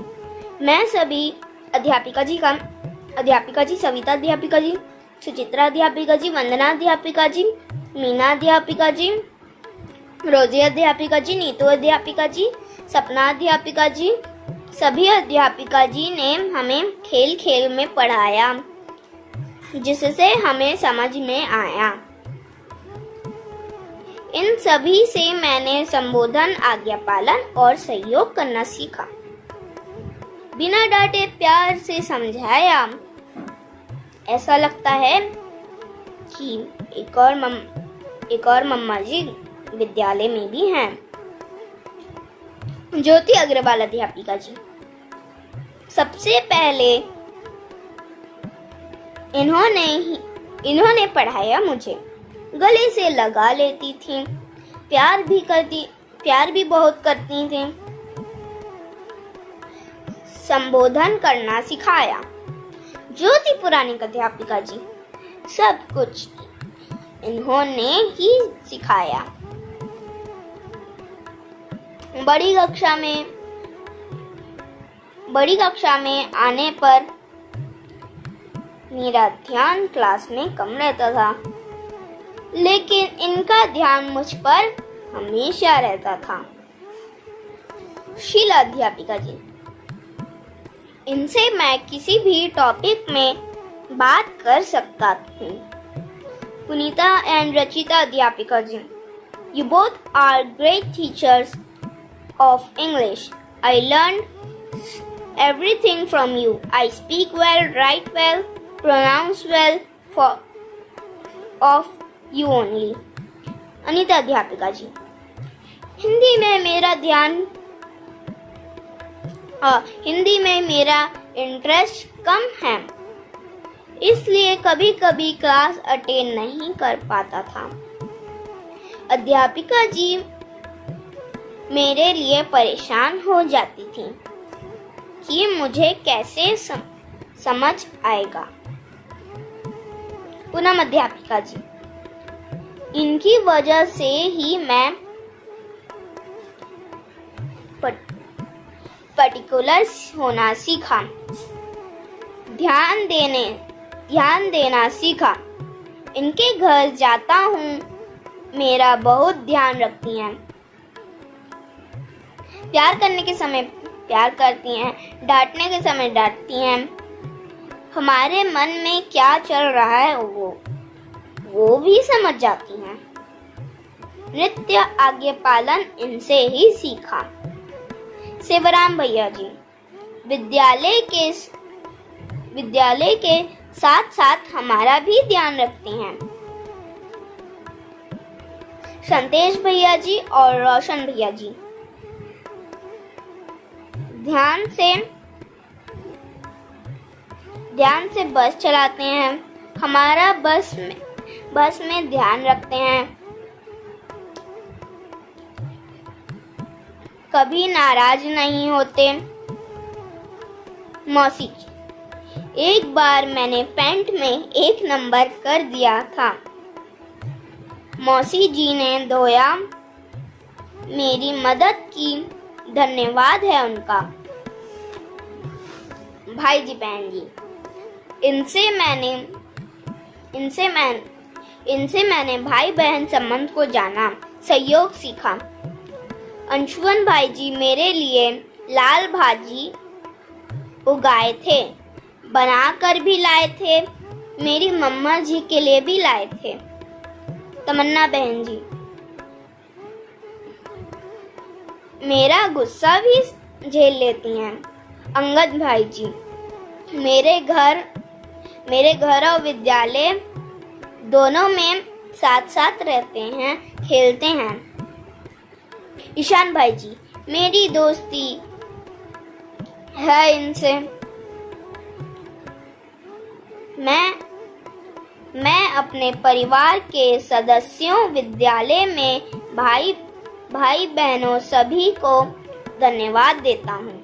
मैं सभी अध्यापिका जी सविता अध्यापिका जी, सुचित्रा अध्यापिका जी, वंदना अध्यापिका जी, मीना अध्यापिका जी, रोजी अध्यापिका जी, नीतू अध्यापिका जी, सपना अध्यापिका जी, सभी अध्यापिका जी ने हमें खेल खेल में पढ़ाया, जिससे हमें समझ में आया। इन सभी से मैंने संबोधन, आज्ञा पालन और सहयोग करना सीखा। बिना डांटे प्यार से समझाया। ऐसा लगता है कि एक और मम्मा जी विद्यालय में भी हैं। ज्योति अग्रवाल अध्यापिका जी, सबसे पहले इन्होंने पढ़ाया मुझे। गले से लगा लेती थी, प्यार भी बहुत करती थी, संबोधन करना सिखाया। ज्योति पुराणिक अध्यापिका जी, सब कुछ इन्होंने ही सिखाया। बड़ी कक्षा में आने पर मेरा ध्यान क्लास में कम रहता था, लेकिन इनका ध्यान मुझ पर हमेशा रहता था। शीला अध्यापिका जी, इनसे मैं किसी भी टॉपिक में बात कर सकता हूँ। पुनीता एंड रचिता अध्यापिका जी, You both are great teachers of English. I learned everything from you. I speak well, write well, pronounce well of you only. Anita अध्यापिका जी, हिंदी में मेरा इंटरेस्ट कम है, इसलिए कभी कभी क्लास अटेंड नहीं कर पाता था। अध्यापिका जी मेरे लिए परेशान हो जाती थी कि मुझे कैसे समझ आएगा। पूनम अध्यापिका जी, इनकी वजह से ही मैं पर्टिकुलर होना सीखा, ध्यान देना सीखा। इनके घर जाता हूँ, मेरा बहुत ध्यान रखती हैं। प्यार करने के समय प्यार करती हैं, डांटने के समय डांटती हैं। हमारे मन में क्या चल रहा है वो भी समझ जाती हैं। नृत्य आज्ञा पालन इनसे ही सीखा। शिवराम भैया जी, विद्यालय के साथ साथ हमारा भी ध्यान रखते हैं। संतेश भैया जी और रोशन भैया जी ध्यान से बस चलाते हैं, हमारा बस में ध्यान रखते हैं, कभी नाराज नहीं होते। मौसी जी, एक बार मैंने पेंट में 1 नंबर कर दिया था, मौसी जी ने धोया, मेरी मदद की, धन्यवाद है उनका। भाई जी बहन जी, इनसे मैंने भाई बहन संबंध को जाना, सहयोग सीखा। अंशुमन भाई जी मेरे लिए लाल भाजी उगाए थे, बनाकर भी लाए थे, मेरी मम्मा जी के लिए भी लाए थे। तमन्ना बहन जी, मेरा गुस्सा भी झेल लेती हैं। अंगद भाई जी, मेरे घर और विद्यालय दोनों में साथ साथ रहते हैं, खेलते हैं। ईशान भाई जी, मेरी दोस्ती है इनसे, मैं अपने परिवार के सदस्यों, विद्यालय में भाई बहनों सभी को धन्यवाद देता हूँ।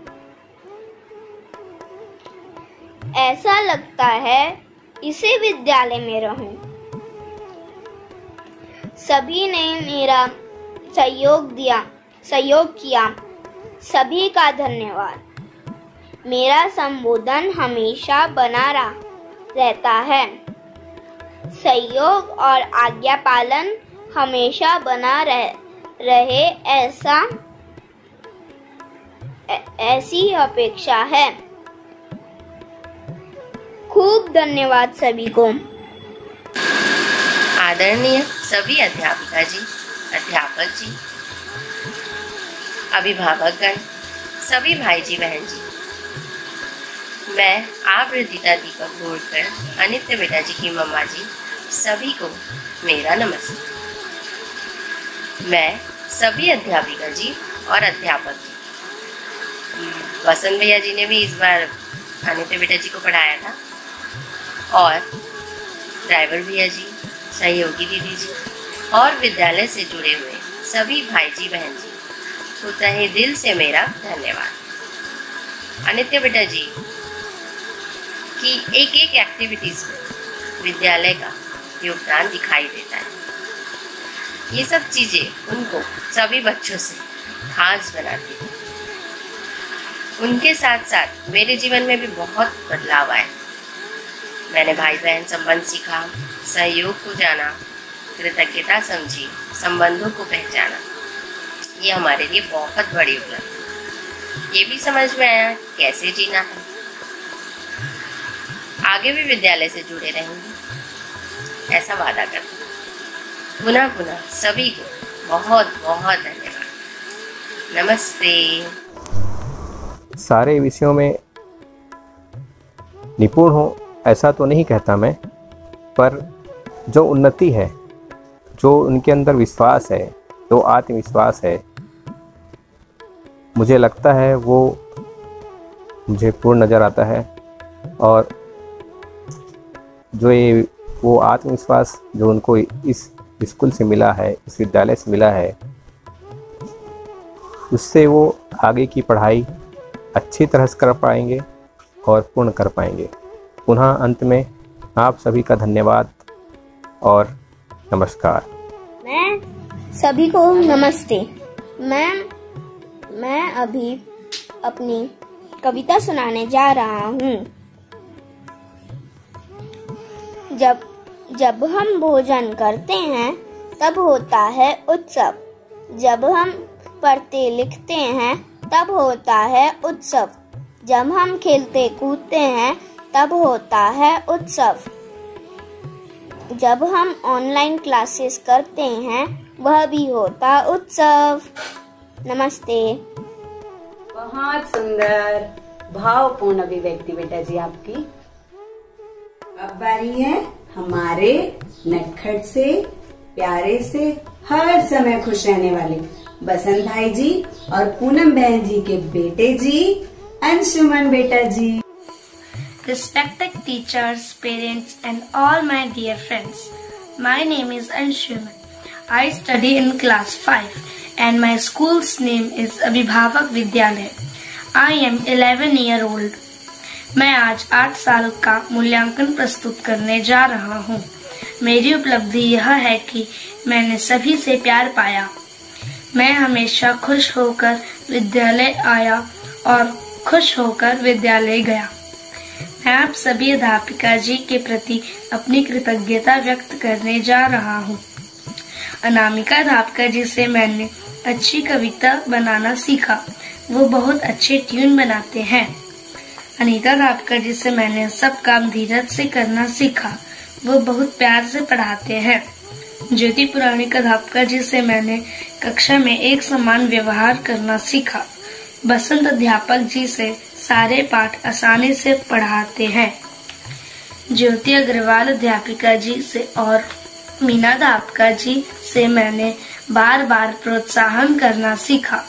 ऐसा लगता है इसी विद्यालय में रहूं। सभी ने मेरा सहयोग किया, सभी का धन्यवाद। मेरा संबोधन हमेशा बना रहता है। सहयोग और आज्ञा पालन हमेशा बना रहे ऐसी अपेक्षा है। खूब धन्यवाद सभी को। आदरणीय सभी अध्यापिका जी, अध्यापक जी, अभिभावकगण, सभी भाई जी बहन जी, मैं आबृदिता दीपक बोरकर, अनित्य बेटा जी की मम्मा जी, सभी को मेरा नमस्ते। मैं सभी अध्यापिका जी और अध्यापक जी, वसंत भैया जी ने भी इस बार अनित्य बेटा जी को पढ़ाया था, और ड्राइवर भैया जी, सहयोगी दीदी जी और विद्यालय से जुड़े हुए सभी भाई जी बहन जी को तहे दिल से मेरा धन्यवाद। अनित्य बेटा जी की एक एक एक्टिविटीज में विद्यालय का योगदान दिखाई देता है। ये सब चीजें उनको सभी बच्चों से खास बनाती है। उनके साथ साथ मेरे जीवन में भी बहुत बदलाव आए। मैंने भाई बहन संबंध सीखा, सहयोग को जाना, कृतज्ञता समझी, संबंधों को पहचाना। ये हमारे लिए बहुत बड़ी उपलब्धि। ये भी समझ में आया कैसे जीना है। आगे भी विद्यालय से जुड़े रहेंगे, ऐसा वादा करता हूं। पुनः सभी को बहुत बहुत धन्यवाद। नमस्ते। सारे विषयों में निपुण हो ऐसा तो नहीं कहता मैं, पर जो उन्नति है, जो उनके अंदर विश्वास है, जो आत्मविश्वास है, मुझे लगता है वो मुझे पूर्ण नज़र आता है। और जो ये वो आत्मविश्वास जो उनको इस स्कूल से मिला है, इस विद्यालय से मिला है, उससे वो आगे की पढ़ाई अच्छी तरह से कर पाएंगे और पूर्ण कर पाएंगे। पुनः अंत में आप सभी का धन्यवाद और नमस्कार। मैं सभी को नमस्ते। मैं अभी अपनी कविता सुनाने जा रहा हूँ। जब हम भोजन करते हैं तब होता है उत्सव, जब हम पढ़ते लिखते हैं तब होता है उत्सव, जब हम खेलते कूदते हैं तब होता है उत्सव, जब हम ऑनलाइन क्लासेस करते हैं वह भी होता उत्सव। नमस्ते। बहुत सुंदर भावपूर्ण अभिव्यक्ति बेटा जी आपकी। अब बारी है हमारे नटखट से, प्यारे से, हर समय खुश रहने वाले बसंत भाई जी और पूनम बहन जी के बेटे जी अंशुमन बेटा जी। Respected teachers, parents and all my dear friends. My name is Anshuman. I study in class 5 and my school's name is Abhibhavak Vidyalaya. I am 11 year old. मैं आज 8 साल का मूल्यांकन प्रस्तुत करने जा रहा हूँ। मेरी उपलब्धि यह है कि मैंने सभी से प्यार पाया। मैं हमेशा खुश होकर विद्यालय आया और खुश होकर विद्यालय गया। मैं आप सभी अध्यापिका जी के प्रति अपनी कृतज्ञता व्यक्त करने जा रहा हूँ। अनामिका अध्यापिका जी से मैंने अच्छी कविता बनाना सीखा, वो बहुत अच्छे ट्यून बनाते हैं। अनीता अध्यापिका जी से मैंने सब काम धीरज से करना सीखा, वो बहुत प्यार से पढ़ाते हैं। ज्योति पुराणिक अध्यापिका जी से मैंने कक्षा में एक समान व्यवहार करना सीखा। बसंत अध्यापक जी से सारे पाठ आसानी से पढ़ाते हैं। ज्योति अग्रवाल अध्यापिका जी से और मीना अध्यापिका जी से मैंने बार बार प्रोत्साहन करना सीखा।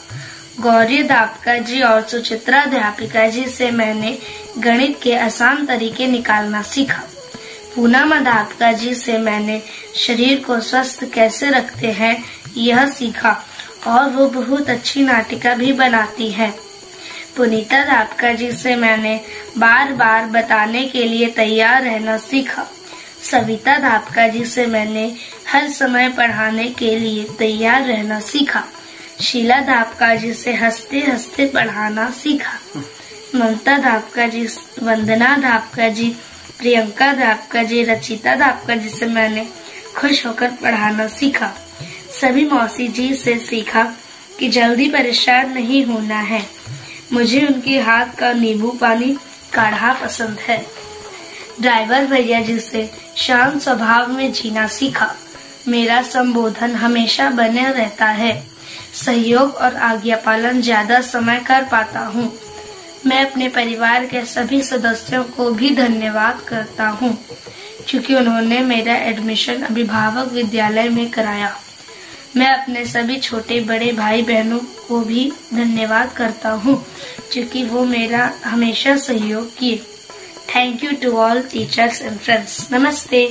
गौरी अध्यापिका जी और सुचित्रा अध्यापिका जी से मैंने गणित के आसान तरीके निकालना सीखा। पूनम अध्यापिका जी से मैंने शरीर को स्वस्थ कैसे रखते हैं यह सीखा और वो बहुत अच्छी नाटिका भी बनाती है। पुनीता अध्यापिका जी से मैंने बार बार बताने के लिए तैयार रहना सीखा। सविता अध्यापिका जी से मैंने हर समय पढ़ाने के लिए तैयार रहना सीखा। शीला अध्यापिका जी से हंसते हंसते पढ़ाना सीखा। ममता अध्यापिका जी, वंदना अध्यापिका जी, प्रियंका अध्यापिका जी, रचिता अध्यापिका जी से मैंने खुश होकर पढ़ाना सीखा। सभी मौसी जी से सीखा कि जल्दी परेशान नहीं होना है। मुझे उनके हाथ का नींबू पानी काढ़ा पसंद है। ड्राइवर भैया जी से शांत स्वभाव में जीना सीखा। मेरा संबोधन हमेशा बने रहता है। सहयोग और आज्ञा पालन ज्यादा समय कर पाता हूँ। मैं अपने परिवार के सभी सदस्यों को भी धन्यवाद करता हूँ क्योंकि उन्होंने मेरा एडमिशन अभिभावक विद्यालय में कराया। मैं अपने सभी छोटे बड़े भाई बहनों को भी धन्यवाद करता हूँ क्योंकि वो मेरा हमेशा सहयोग किए। Thank you to all teachers and friends. नमस्ते।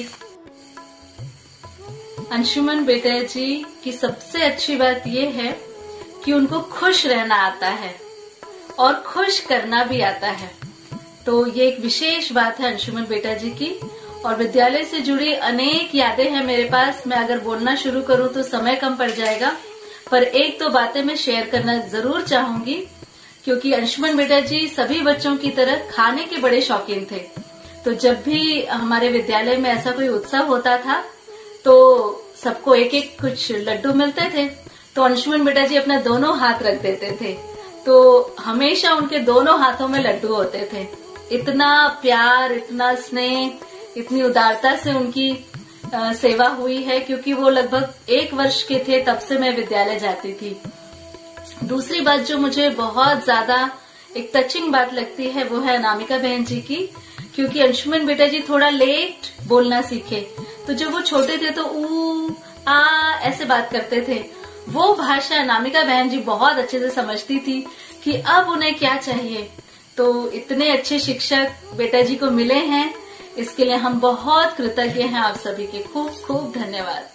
अंशुमन बेटा जी की सबसे अच्छी बात ये है कि उनको खुश रहना आता है और खुश करना भी आता है। तो ये एक विशेष बात है अंशुमन बेटा जी की। और विद्यालय से जुड़ी अनेक यादें हैं मेरे पास। मैं अगर बोलना शुरू करूं तो समय कम पड़ जाएगा, पर एक दो बातें मैं शेयर करना जरूर चाहूंगी क्योंकि अंशुमन बेटा जी सभी बच्चों की तरह खाने के बड़े शौकीन थे। तो जब भी हमारे विद्यालय में ऐसा कोई उत्सव होता था तो सबको एक एक कुछ लड्डू मिलते थे, तो अंशुमन बेटा जी अपना दोनों हाथ रख देते थे, तो हमेशा उनके दोनों हाथों में लड्डू होते थे। इतना प्यार, इतना स्नेह, इतनी उदारता से उनकी सेवा हुई है, क्योंकि वो लगभग 1 वर्ष के थे तब से मैं विद्यालय जाती थी। दूसरी बात जो मुझे बहुत ज्यादा एक टचिंग बात लगती है वो है अनामिका बहन जी की, क्योंकि अंशुमन बेटा जी थोड़ा लेट बोलना सीखे, तो जब वो छोटे थे तो ऊ आ ऐसे बात करते थे। वो भाषा अनामिका बहन जी बहुत अच्छे से समझती थी कि अब उन्हें क्या चाहिए। तो इतने अच्छे शिक्षक बेटा जी को मिले हैं, इसके लिए हम बहुत कृतज्ञ हैं आप सभी के। खूब खूब धन्यवाद।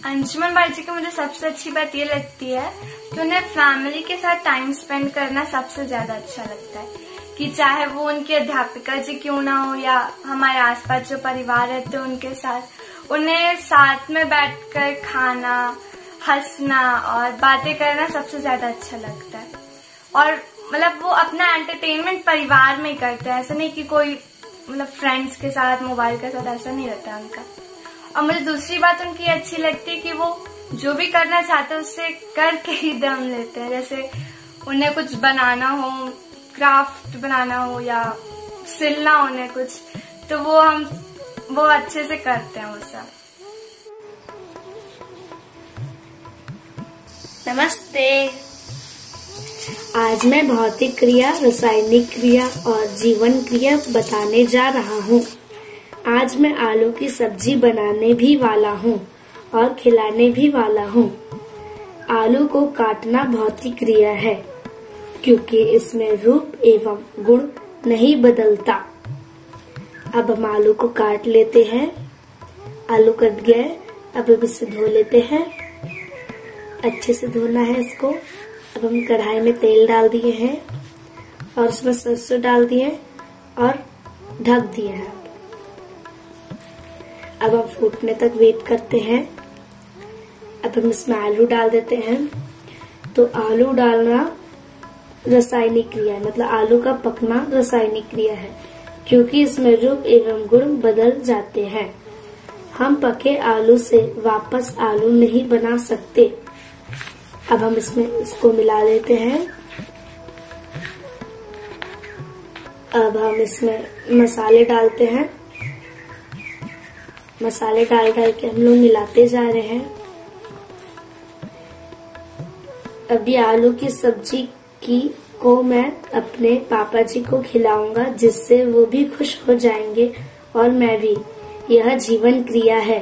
अंशुमन भाई जी को मुझे सबसे अच्छी बात ये लगती है कि उन्हें फैमिली के साथ टाइम स्पेंड करना सबसे ज्यादा अच्छा लगता है, कि चाहे वो उनकी अध्यापिका जी क्यों ना हो या हमारे आसपास जो परिवार रहते हैं उनके साथ, उन्हें साथ में बैठकर खाना, हंसना और बातें करना सबसे ज्यादा अच्छा लगता है। और मतलब वो अपना एंटरटेनमेंट परिवार में ही करते हैं, ऐसा नहीं कि कोई मतलब फ्रेंड्स के साथ, मोबाइल के साथ, ऐसा नहीं रहता है उनका। और मुझे दूसरी बात उनकी अच्छी लगती है कि वो जो भी करना चाहते हैं उससे करके ही दम लेते हैं। जैसे उन्हें कुछ बनाना हो, क्राफ्ट बनाना हो या सिलना हो उन्हें कुछ, तो वो अच्छे से करते हैं वो सब। नमस्ते। आज मैं भौतिक क्रिया, रासायनिक क्रिया और जीवन क्रिया बताने जा रहा हूँ। आज मैं आलू की सब्जी बनाने भी वाला हूँ और खिलाने भी वाला हूँ। आलू को काटना भौतिक क्रिया है, क्योंकि इसमें रूप एवं गुण नहीं बदलता। अब हम आलू को काट लेते हैं। आलू कट गया, अब इसे धो लेते हैं। अच्छे से धोना है इसको। अब हम कढ़ाई में तेल डाल दिए हैं और उसमें सरसों डाल दिए और ढक दिए हैं। अब हम फूटने तक वेट करते हैं। अब हम इसमें आलू डाल देते हैं। तो आलू डालना रासायनिक क्रिया है, मतलब आलू का पकना रासायनिक क्रिया है, क्योंकि इसमें रूप एवं गुण बदल जाते हैं। हम पके आलू से वापस आलू नहीं बना सकते। अब हम इसको मिला लेते हैं। अब हम इसमें मसाले डालते हैं। मसाले डाल के हम लोग मिलाते जा रहे हैं। अभी आलू की सब्जी को मैं अपने पापा जी को खिलाऊंगा, जिससे वो भी खुश हो जाएंगे और मैं भी। यह जीवन क्रिया है।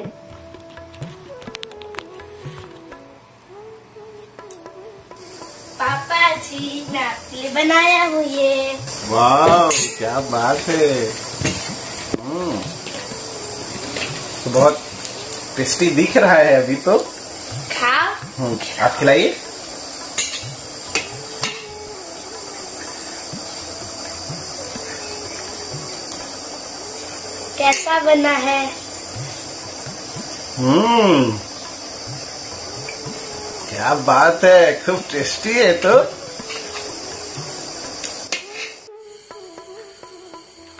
पापा जी, मैं आपके लिए बनाया हूँ ये। वाह, क्या बात है। तो बहुत टेस्टी दिख रहा है अभी तो। खाओ। आप खिलाइए। कैसा बना है? क्या बात है, खूब टेस्टी है। तो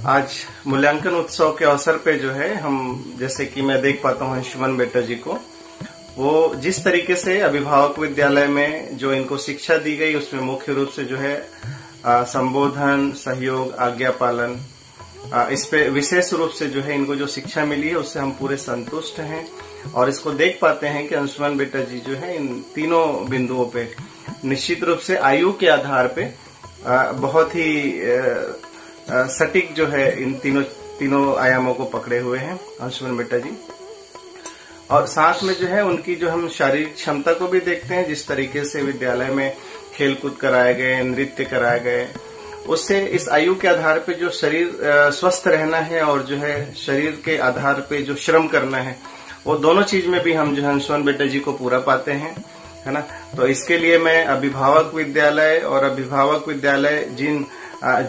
आज मूल्यांकन उत्सव के अवसर पे जो है हम, जैसे कि मैं देख पाता हूँ अंशुमन बेटा जी को, वो जिस तरीके से अभिभावक विद्यालय में जो इनको शिक्षा दी गई उसमें मुख्य रूप से जो है संबोधन, सहयोग, आज्ञा पालन, इस पे विशेष रूप से जो है इनको जो शिक्षा मिली है उससे हम पूरे संतुष्ट हैं। और इसको देख पाते हैं कि अंशुमन बेटा जी जो है इन तीनों बिंदुओं पे निश्चित रूप से आयु के आधार पे बहुत ही सटीक जो है इन तीनों आयामों को पकड़े हुए हैं अंशुमन बेटा जी। और साथ में जो है उनकी जो हम शारीरिक क्षमता को भी देखते हैं, जिस तरीके से विद्यालय में खेलकूद कराए गए, नृत्य कराए गए, उससे इस आयु के आधार पे जो शरीर स्वस्थ रहना है और जो है शरीर के आधार पे जो श्रम करना है, वो दोनों चीज में भी हम जो है अंशुमन बेटा जी को पूरा पाते हैं, है ना। तो इसके लिए मैं अभिभावक विद्यालय और अभिभावक विद्यालय जिन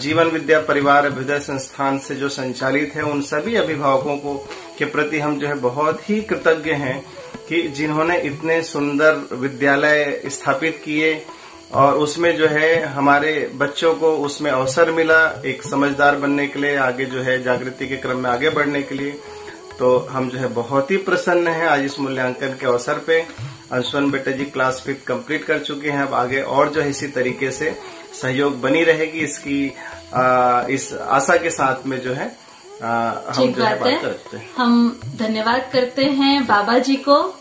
जीवन विद्या परिवार अभ्युदय संस्थान से जो संचालित है, उन सभी अभिभावकों को के प्रति हम जो है बहुत ही कृतज्ञ हैं कि जिन्होंने इतने सुंदर विद्यालय स्थापित किए और उसमें जो है हमारे बच्चों को उसमें अवसर मिला एक समझदार बनने के लिए, आगे जो है जागृति के क्रम में आगे बढ़ने के लिए। तो हम जो है बहुत ही प्रसन्न हैं आज इस मूल्यांकन के अवसर पे। अंशुमन बेटा जी क्लास 5 कंप्लीट कर चुके हैं। अब आगे और जो है इसी तरीके से सहयोग बनी रहेगी, इसकी इस आशा के साथ में जो है हम ठीक जो है बात बात है। करते हैं। हम धन्यवाद करते हैं बाबा जी को,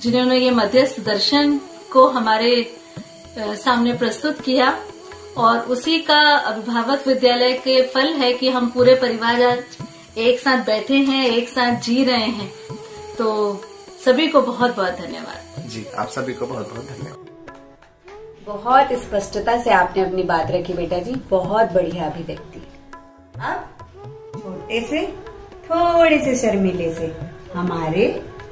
जिन्होंने ये मध्यस्थ दर्शन को हमारे सामने प्रस्तुत किया, और उसी का अभिभावक विद्यालय के फल है कि हम पूरे परिवार आज एक साथ बैठे हैं, एक साथ जी रहे हैं। तो सभी को बहुत बहुत धन्यवाद। जी, आप सभी को बहुत बहुत धन्यवाद। बहुत स्पष्टता से आपने अपनी बात रखी बेटा जी, बहुत बढ़िया अभिव्यक्ति। अब छोटे से थोड़े से शर्मीले से हमारे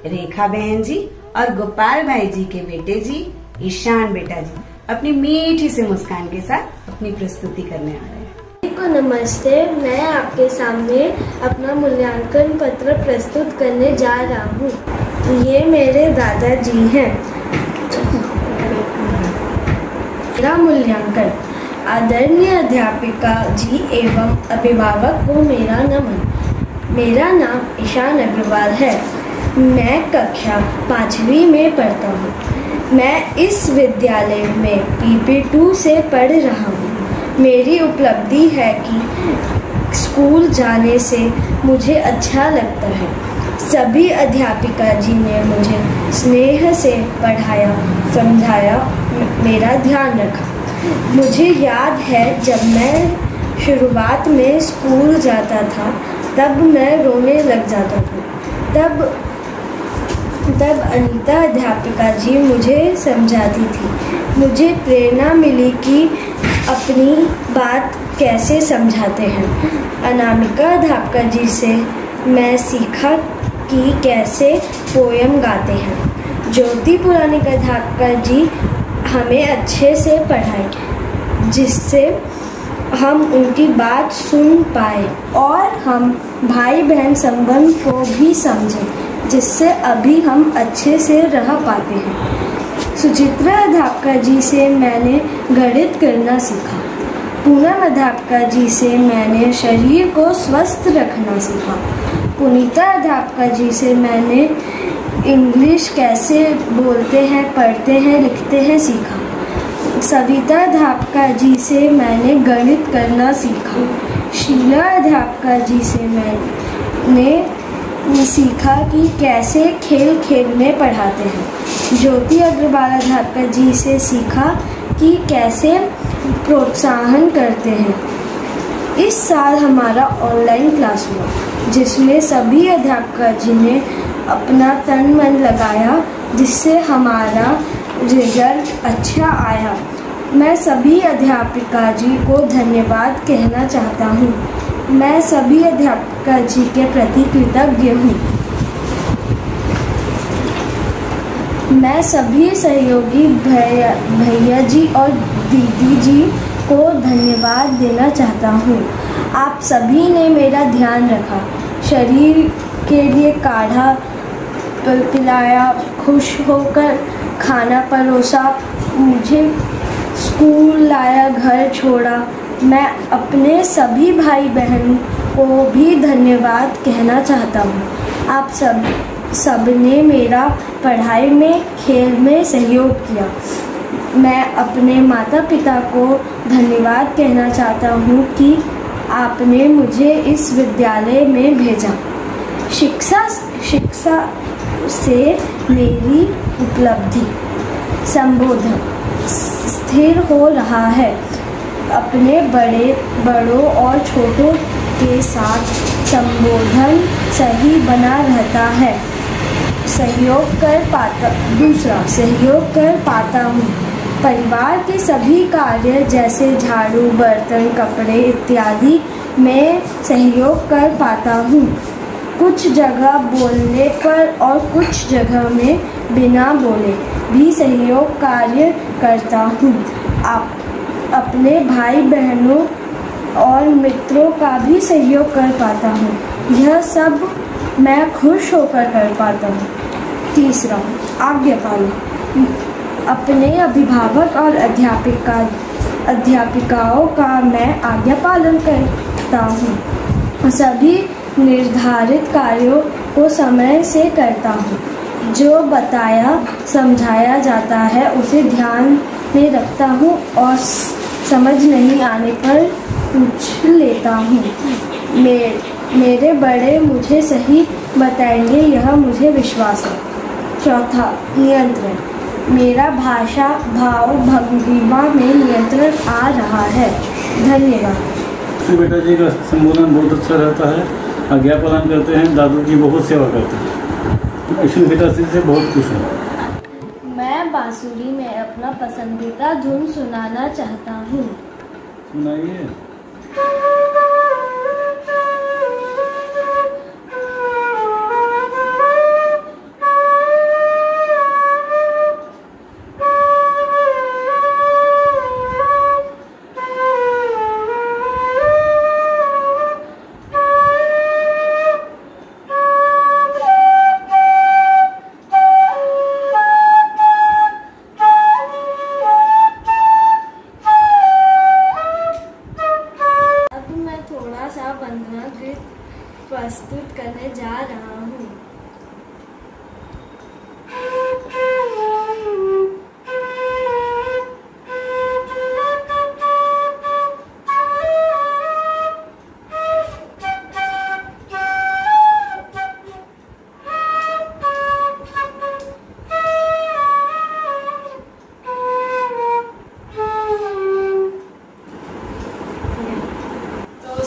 रेखा बहन जी और गोपाल भाई जी के बेटे जी ईशान बेटा जी अपनी मीठी से मुस्कान के साथ अपनी प्रस्तुति करने आ रहे हैं। को नमस्ते, मैं आपके सामने अपना मूल्यांकन पत्र प्रस्तुत करने जा रहा हूँ। ये मेरे दादाजी हैं। मेरा मूल्यांकन। आदरणीय अध्यापिका जी एवं अभिभावक को मेरा नमन। मेरा नाम ईशान अग्रवाल है। मैं कक्षा 5वीं में पढ़ता हूँ। मैं इस विद्यालय में PP2 से पढ़ रहा हूँ। मेरी उपलब्धि है कि स्कूल जाने से मुझे अच्छा लगता है। सभी अध्यापिका जी ने मुझे स्नेह से पढ़ाया, समझाया, मेरा ध्यान रखा। मुझे याद है जब मैं शुरुआत में स्कूल जाता था तब मैं रोने लग जाता था। तब अनीता अध्यापिका जी मुझे समझाती थी। मुझे प्रेरणा मिली कि अपनी बात कैसे समझाते हैं। अनामिका अध्यापिका जी से मैं सीखा कि कैसे पोयम गाते हैं। ज्योति पुराणिक अध्यापिका जी हमें अच्छे से पढ़ाई, जिससे हम उनकी बात सुन पाए और हम भाई बहन संबंध को भी समझें, जिससे अभी हम अच्छे से रह पाते हैं। सुचित्रा अध्यापिका जी से मैंने गणित करना सीखा। पूनम अध्यापिका जी से मैंने शरीर को स्वस्थ रखना सीखा। पुनीता अध्यापिका जी से मैंने इंग्लिश कैसे बोलते हैं, पढ़ते हैं, लिखते हैं सीखा। सविता अध्यापिका जी से मैंने गणित करना सीखा। शीला अध्यापिका जी से मैंने सीखा कि कैसे खेल खेल में पढ़ाते हैं। ज्योति अग्रवाल अध्यापिका जी से सीखा कि कैसे प्रोत्साहन करते हैं। इस साल हमारा ऑनलाइन क्लास हुआ, जिसमें सभी अध्यापिका जी ने अपना तन मन लगाया, जिससे हमारा रिजल्ट अच्छा आया। मैं सभी अध्यापिका जी को धन्यवाद कहना चाहता हूँ। मैं सभी अध्यापिका जी के प्रति कृतज्ञ हूँ। मैं सभी सहयोगी भैया जी और दीदी जी को धन्यवाद देना चाहता हूँ। आप सभी ने मेरा ध्यान रखा, शरीर के लिए काढ़ा पिलाया, खुश होकर खाना परोसा, मुझे स्कूल लाया, घर छोड़ा। मैं अपने सभी भाई बहन को भी धन्यवाद कहना चाहता हूँ। आप सबने मेरा पढ़ाई में, खेल में सहयोग किया। मैं अपने माता पिता को धन्यवाद कहना चाहता हूँ कि आपने मुझे इस विद्यालय में भेजा। शिक्षा से मेरी उपलब्धि संबोधन स्थिर हो रहा है। अपने बड़ों और छोटों के साथ संबोधन सही बना रहता है। सहयोग कर पाता हूँ। परिवार के सभी कार्य जैसे झाड़ू, बर्तन, कपड़े इत्यादि में सहयोग कर पाता हूँ। कुछ जगह बोलने पर और कुछ जगह में बिना बोले भी सहयोग कार्य करता हूँ। अपने भाई बहनों और मित्रों का भी सहयोग कर पाता हूँ। यह सब मैं खुश होकर कर पाता हूँ। तीसरा, आज्ञा पालन। अपने अभिभावक और अध्यापिकाओं का मैं आज्ञा पालन करता हूँ। सभी निर्धारित कार्यों को समय से करता हूँ। जो बताया समझाया जाता है उसे ध्यान में रखता हूँ और समझ नहीं आने पर पूछ लेता हूँ। मेरे बड़े मुझे सही बताएंगे, यह मुझे विश्वास है। चौथा, नियंत्रण। मेरा भाषा भाव भंगिमा में नियंत्रण आ रहा है। धन्यवाद। बेटा जी का संबोधन बहुत अच्छा रहता है, आज्ञा पालन करते हैं, दादू की बहुत सेवा करते हैं। ईश्वर बेटा से बहुत खुश हूँ। मैं बांसुरी में अपना पसंदीदा धुन सुनाना चाहता हूँ। सुनाइए। प्रस्तुत करने जा रहा हूँ।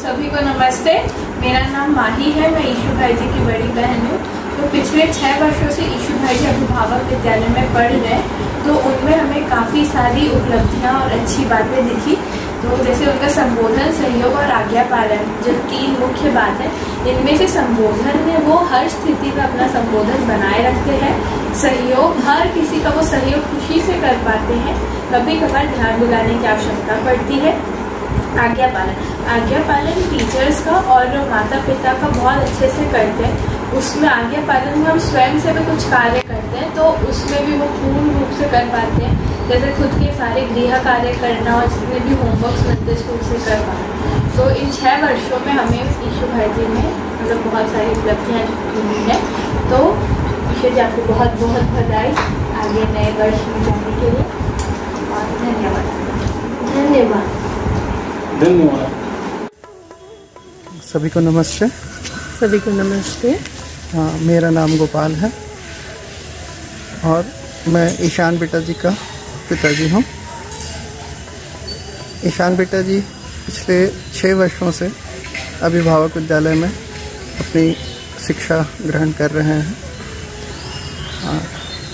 सभी को नमस्ते। मेरा नाम माही है, मैं ईशु भाई जी की बड़ी बहन हूँ। तो पिछले 6 वर्षों से ईशु भाई जी अभिभावक विद्यालय में पढ़ रहे, तो उनमें हमें काफ़ी सारी उपलब्धियाँ और अच्छी बातें दिखी। तो जैसे उनका संबोधन, सहयोग और आज्ञा पालन, जो 3 मुख्य बात है, इनमें से संबोधन में वो हर स्थिति में अपना संबोधन बनाए रखते हैं। सहयोग, हर किसी का वो सहयोग खुशी से कर पाते हैं, कभी कभार ध्यान दिलाने की आवश्यकता पड़ती है। आज्ञा पालन टीचर्स का और माता पिता का बहुत अच्छे से करते हैं। उसमें आज्ञा पालन में हम स्वयं से भी कुछ कार्य करते हैं, तो उसमें भी वो पूर्ण रूप से कर पाते हैं। जैसे खुद के सारे गृह कार्य करना और जितने भी होमवर्क्स मिलते स्कूल से कर पाना। तो इन 6 वर्षों में हमें ईशु भाई जी ने मतलब बहुत सारी उपलब्धियाँ मिली हैं। तो ईशु जी आपको बहुत बहुत बधाई आगे नए वर्ष में जाने के लिए, और धन्यवाद। धन्यवाद। धन्यवाद। सभी को नमस्ते। सभी को नमस्ते। हाँ, मेरा नाम गोपाल है और मैं ईशान बेटा जी का पिताजी हूँ। ईशान बेटा जी पिछले 6 वर्षों से अभिभावक विद्यालय में अपनी शिक्षा ग्रहण कर रहे हैं।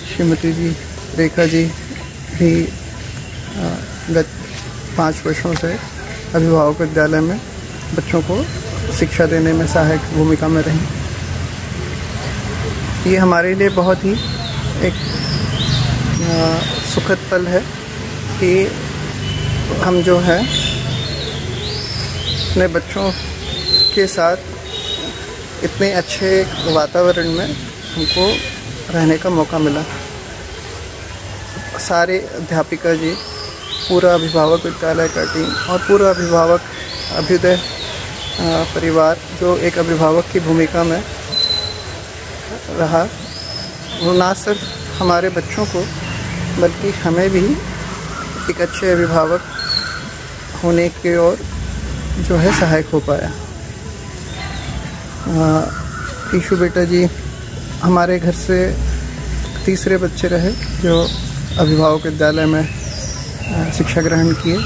श्रीमती जी रेखा जी भी गत 5 वर्षों से अभिभावक विद्यालय में बच्चों को शिक्षा देने में सहायक भूमिका में रही। ये हमारे लिए बहुत ही एक सुखद पल है कि हम जो है अपने बच्चों के साथ इतने अच्छे वातावरण में हमको रहने का मौका मिला। सारे अध्यापिका जी, पूरा अभिभावक विद्यालय का टीम और पूरा अभिभावक अभ्युदय परिवार जो एक अभिभावक की भूमिका में रहा, वो ना सिर्फ हमारे बच्चों को बल्कि हमें भी एक अच्छे अभिभावक होने की ओर जो है सहायक हो पाया। ईशु बेटा जी हमारे घर से तीसरे बच्चे रहे जो अभिभावक विद्यालय में शिक्षा ग्रहण किए।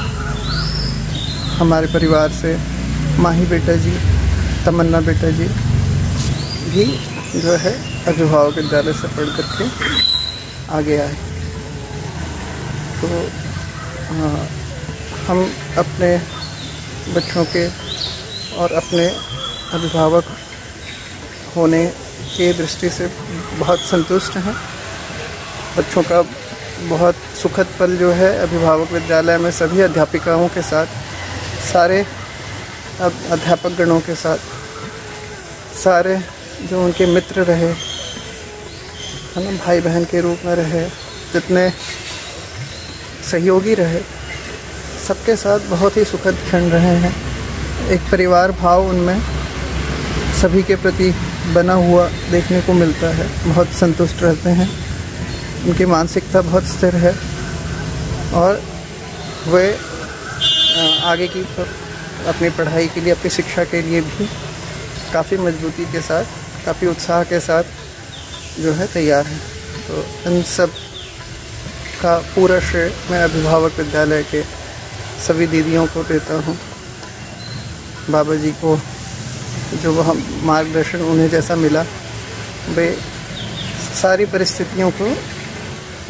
हमारे परिवार से माही बेटा जी, तमन्ना बेटा जी भी जो है अभिभावक विद्यालय से पढ़ करके आगे आए। तो हम अपने बच्चों के और अपने अभिभावक होने की दृष्टि से बहुत संतुष्ट हैं। बच्चों का बहुत सुखद पल जो है अभिभावक विद्यालय में सभी अध्यापिकाओं के साथ, सारे अध्यापक गणों के साथ, सारे जो उनके मित्र रहे है ना, भाई बहन के रूप में रहे, जितने सहयोगी रहे, सबके साथ बहुत ही सुखद क्षण रहे हैं। एक परिवार भाव उनमें सभी के प्रति बना हुआ देखने को मिलता है। बहुत संतुष्ट रहते हैं, उनकी मानसिकता बहुत स्थिर है और वे आगे की अपनी पढ़ाई के लिए, अपनी शिक्षा के लिए भी काफ़ी मजबूती के साथ, काफ़ी उत्साह के साथ जो है तैयार हैं। तो इन सब का पूरा श्रेय मैं अभिभावक विद्यालय के सभी दीदियों को देता हूँ। बाबा जी को जो वह मार्गदर्शन उन्हें जैसा मिला, वे सारी परिस्थितियों को,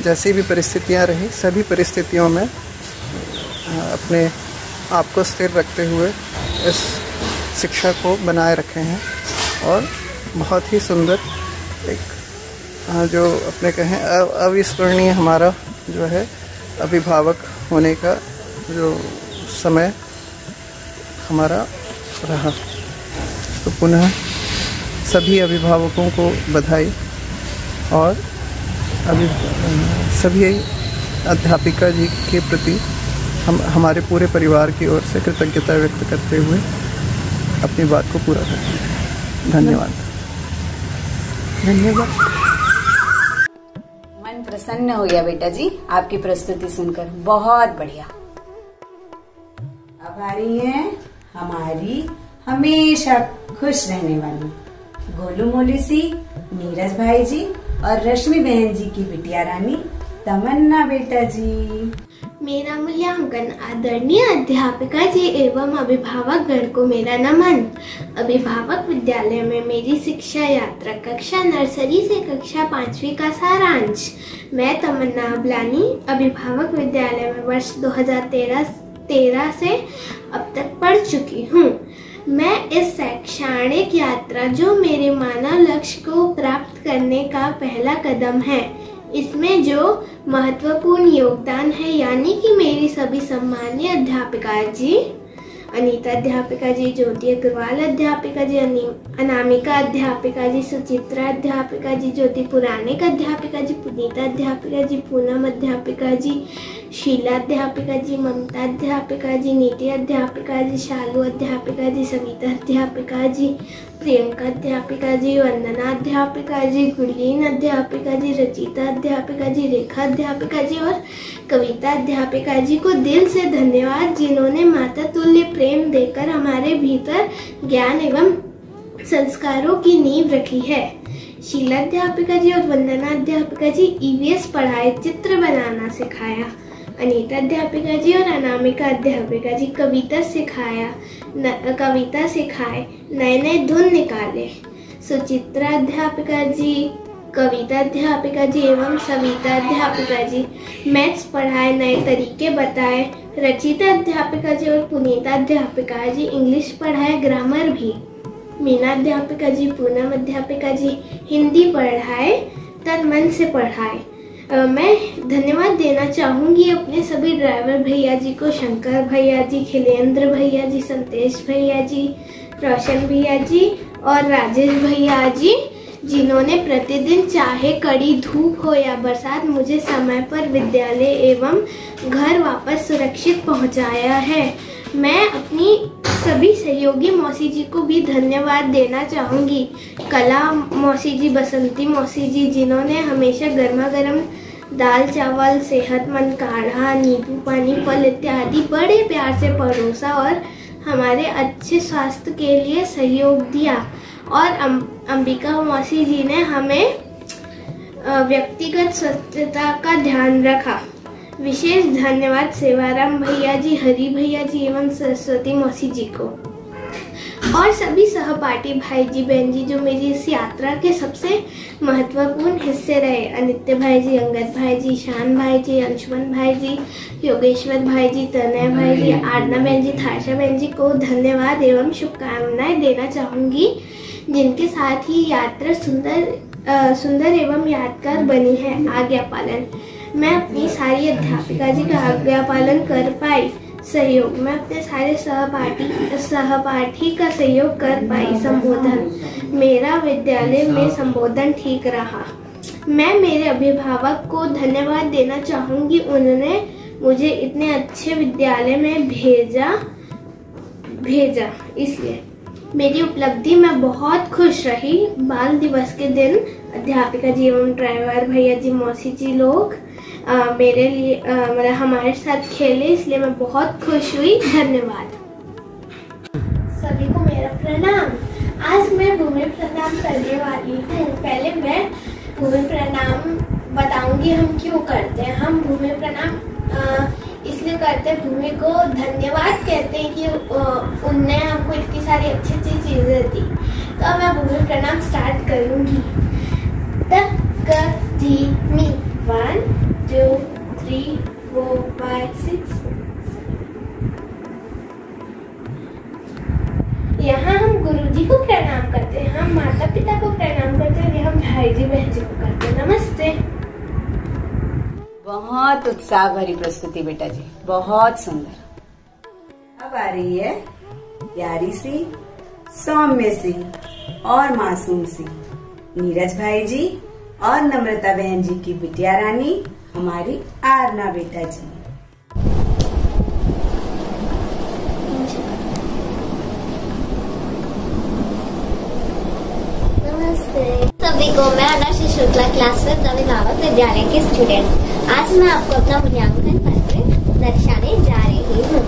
जैसी भी परिस्थितियाँ रही, सभी परिस्थितियों में अपने आप को स्थिर रखते हुए इस शिक्षा को बनाए रखे हैं और बहुत ही सुंदर एक जो अपने कहें अविस्मरणीय हमारा जो है अभिभावक होने का जो समय हमारा रहा। तो पुनः सभी अभिभावकों को बधाई और सभी अध्यापिका जी के प्रति हम हमारे पूरे परिवार की ओर से कृतज्ञता व्यक्त करते हुए अपनी बात को पूरा करते हैं। धन्यवाद। धन्यवाद। मन प्रसन्न हो गया बेटा जी आपकी प्रस्तुति सुनकर, बहुत बढ़िया। अब आ रही हैं हमारी हमेशा खुश रहने वाली गोलू मोलू सी नीरज भाई जी और रश्मि बहन जी की बिटिया रानी तमन्ना बेटा जी। मेरा मूल्यांकन आदरणीय अध्यापिका जी एवं अभिभावक गण को मेरा नमन। अभिभावक विद्यालय में मेरी शिक्षा यात्रा कक्षा नर्सरी से कक्षा 5वीं का सारांश। मैं तमन्ना अबलानी अभिभावक विद्यालय में वर्ष 2013 से अब तक पढ़ चुकी हूँ। मैं इस शैक्षणिक यात्रा जो मेरे मानव लक्ष्य को प्राप्त करने का पहला कदम है, इसमें जो महत्वपूर्ण योगदान है, यानी कि मेरी सभी सम्मानीय अध्यापिका जी, अनीता अध्यापिका जी, ज्योति अग्रवाल अध्यापिका जी, अनामिका अध्यापिका जी, सुचित्रा अध्यापिका जी, ज्योति पुराणिक अध्यापिका जी, पुनीता अध्यापिका जी, पूनम अध्यापिका जी, शीला अध्यापिका जी, ममता अध्यापिका जी, नीति अध्यापिका जी, शालू अध्यापिका जी, सविता अध्यापिका जी, प्रियंका अध्यापिका जी, वंदना अध्यापिका जी, गुरलीन अध्यापिका जी, रचिता अध्यापिका जी, रेखा अध्यापिका जी और कविता अध्यापिका जी को दिल से धन्यवाद, जिन्होंने माता तुल्य प्रेम देकर हमारे भीतर ज्ञान एवं संस्कारों की नींव रखी है। शीला अध्यापिका जी और वंदना अध्यापिका जी ईवीएस पढ़ाए, चित्र बनाना सिखाया। अनीता अध्यापिका जी और अनामिका अध्यापिका जी कविता सिखाए, नए नए धुन निकाले। सुचित्रा अध्यापिका जी, कविता अध्यापिका जी एवं सविता अध्यापिका जी मैथ्स पढ़ाए, नए तरीके बताए। रचिता अध्यापिका जी और पुनीता अध्यापिका जी इंग्लिश पढ़ाए, ग्रामर भी। मीना अध्यापिका जी, पूनम अध्यापिका जी हिंदी पढ़ाए, तन मन से पढ़ाए। मैं धन्यवाद देना चाहूँगी अपने सभी ड्राइवर भैया जी को, शंकर भैया जी, खिलेंद्र भैया जी, संतेश भैया जी, रोशन भैया जी और राजेश भैया जी, जिन्होंने प्रतिदिन चाहे कड़ी धूप हो या बरसात मुझे समय पर विद्यालय एवं घर वापस सुरक्षित पहुंचाया है। मैं अपनी सभी सहयोगी मौसी जी को भी धन्यवाद देना चाहूँगी। कला मौसी जी, बसंती मौसी जी, जिन्होंने हमेशा गर्मा गर्म दाल चावल, सेहतमंद काढ़ा, नींबू पानी, फल इत्यादि बड़े प्यार से परोसा और हमारे अच्छे स्वास्थ्य के लिए सहयोग दिया। और अंबिका मौसी जी ने हमें व्यक्तिगत स्वच्छता का ध्यान रखा। विशेष धन्यवाद सेवाराम भैया जी, हरि भैया जी एवं सरस्वती मौसी जी को और सभी सहपाठी भाई जी बहन जी जो मेरी इस यात्रा के सबसे महत्वपूर्ण हिस्से रहे। अनित्य भाई जी, अंगद भाई जी, शान भाई जी, अंशुमन भाई जी, योगेश्वर भाई जी, तनय भाई जी, आरना बहन जी, थाशा बहन जी को धन्यवाद एवं शुभकामनाएं देना चाहूँगी, जिनके साथ ही यात्रा सुंदर एवं यादगार बनी है। आज्ञा पालन, मैं अपनी सारी अध्यापिका जी का आज्ञा पालन कर पाई। सहयोग, मैं अपने सारे सहपाठी का सहयोग कर पाई। संबोधन, मेरा विद्यालय में संबोधन ठीक रहा। मैं मेरे अभिभावक को धन्यवाद देना चाहूँगी, उन्होंने मुझे इतने अच्छे विद्यालय में भेजा इसलिए मेरी उपलब्धि में बहुत खुश रही। बाल दिवस के दिन अध्यापिका जी एवं ड्राइवर भैया जी, मौसी जी लोग मेरे लिए मतलब हमारे साथ खेले, इसलिए मैं बहुत खुश हुई। धन्यवाद। सभी को मेरा प्रणाम। आज मैं भूमि प्रणाम करने वाली हूँ। पहले मैं भूमि प्रणाम बताऊंगी हम क्यों करते हैं। हम भूमि प्रणाम इसलिए करते हैं, भूमि को धन्यवाद कहते हैं कि उनने हमको इतनी सारी अच्छी अच्छी चीजें दी। तो मैं भूमि प्रणाम स्टार्ट करूंगी। तकदीमी 1 2 3 4 5 6। यहाँ हम गुरुजी को प्रणाम करते हैं, हम माता पिता को प्रणाम करते हैं, हम भाई जी बहन जी को करते हैं। नमस्ते। बहुत उत्साह भरी प्रस्तुति बेटा जी, बहुत सुंदर। अब आ रही है प्यारी सी, सौम्य सी और मासूम सी नीरज भाई जी और नम्रता बहन जी की बिटिया रानी हमारी आरना बेटा जी। सभी को मैं अनर्शी शुक्ला क्लास 5 अभिभावक विद्यालय के स्टूडेंट। आज मैं आपको अपना मूल्यांकन पत्र दर्शाने जा रही हूँ।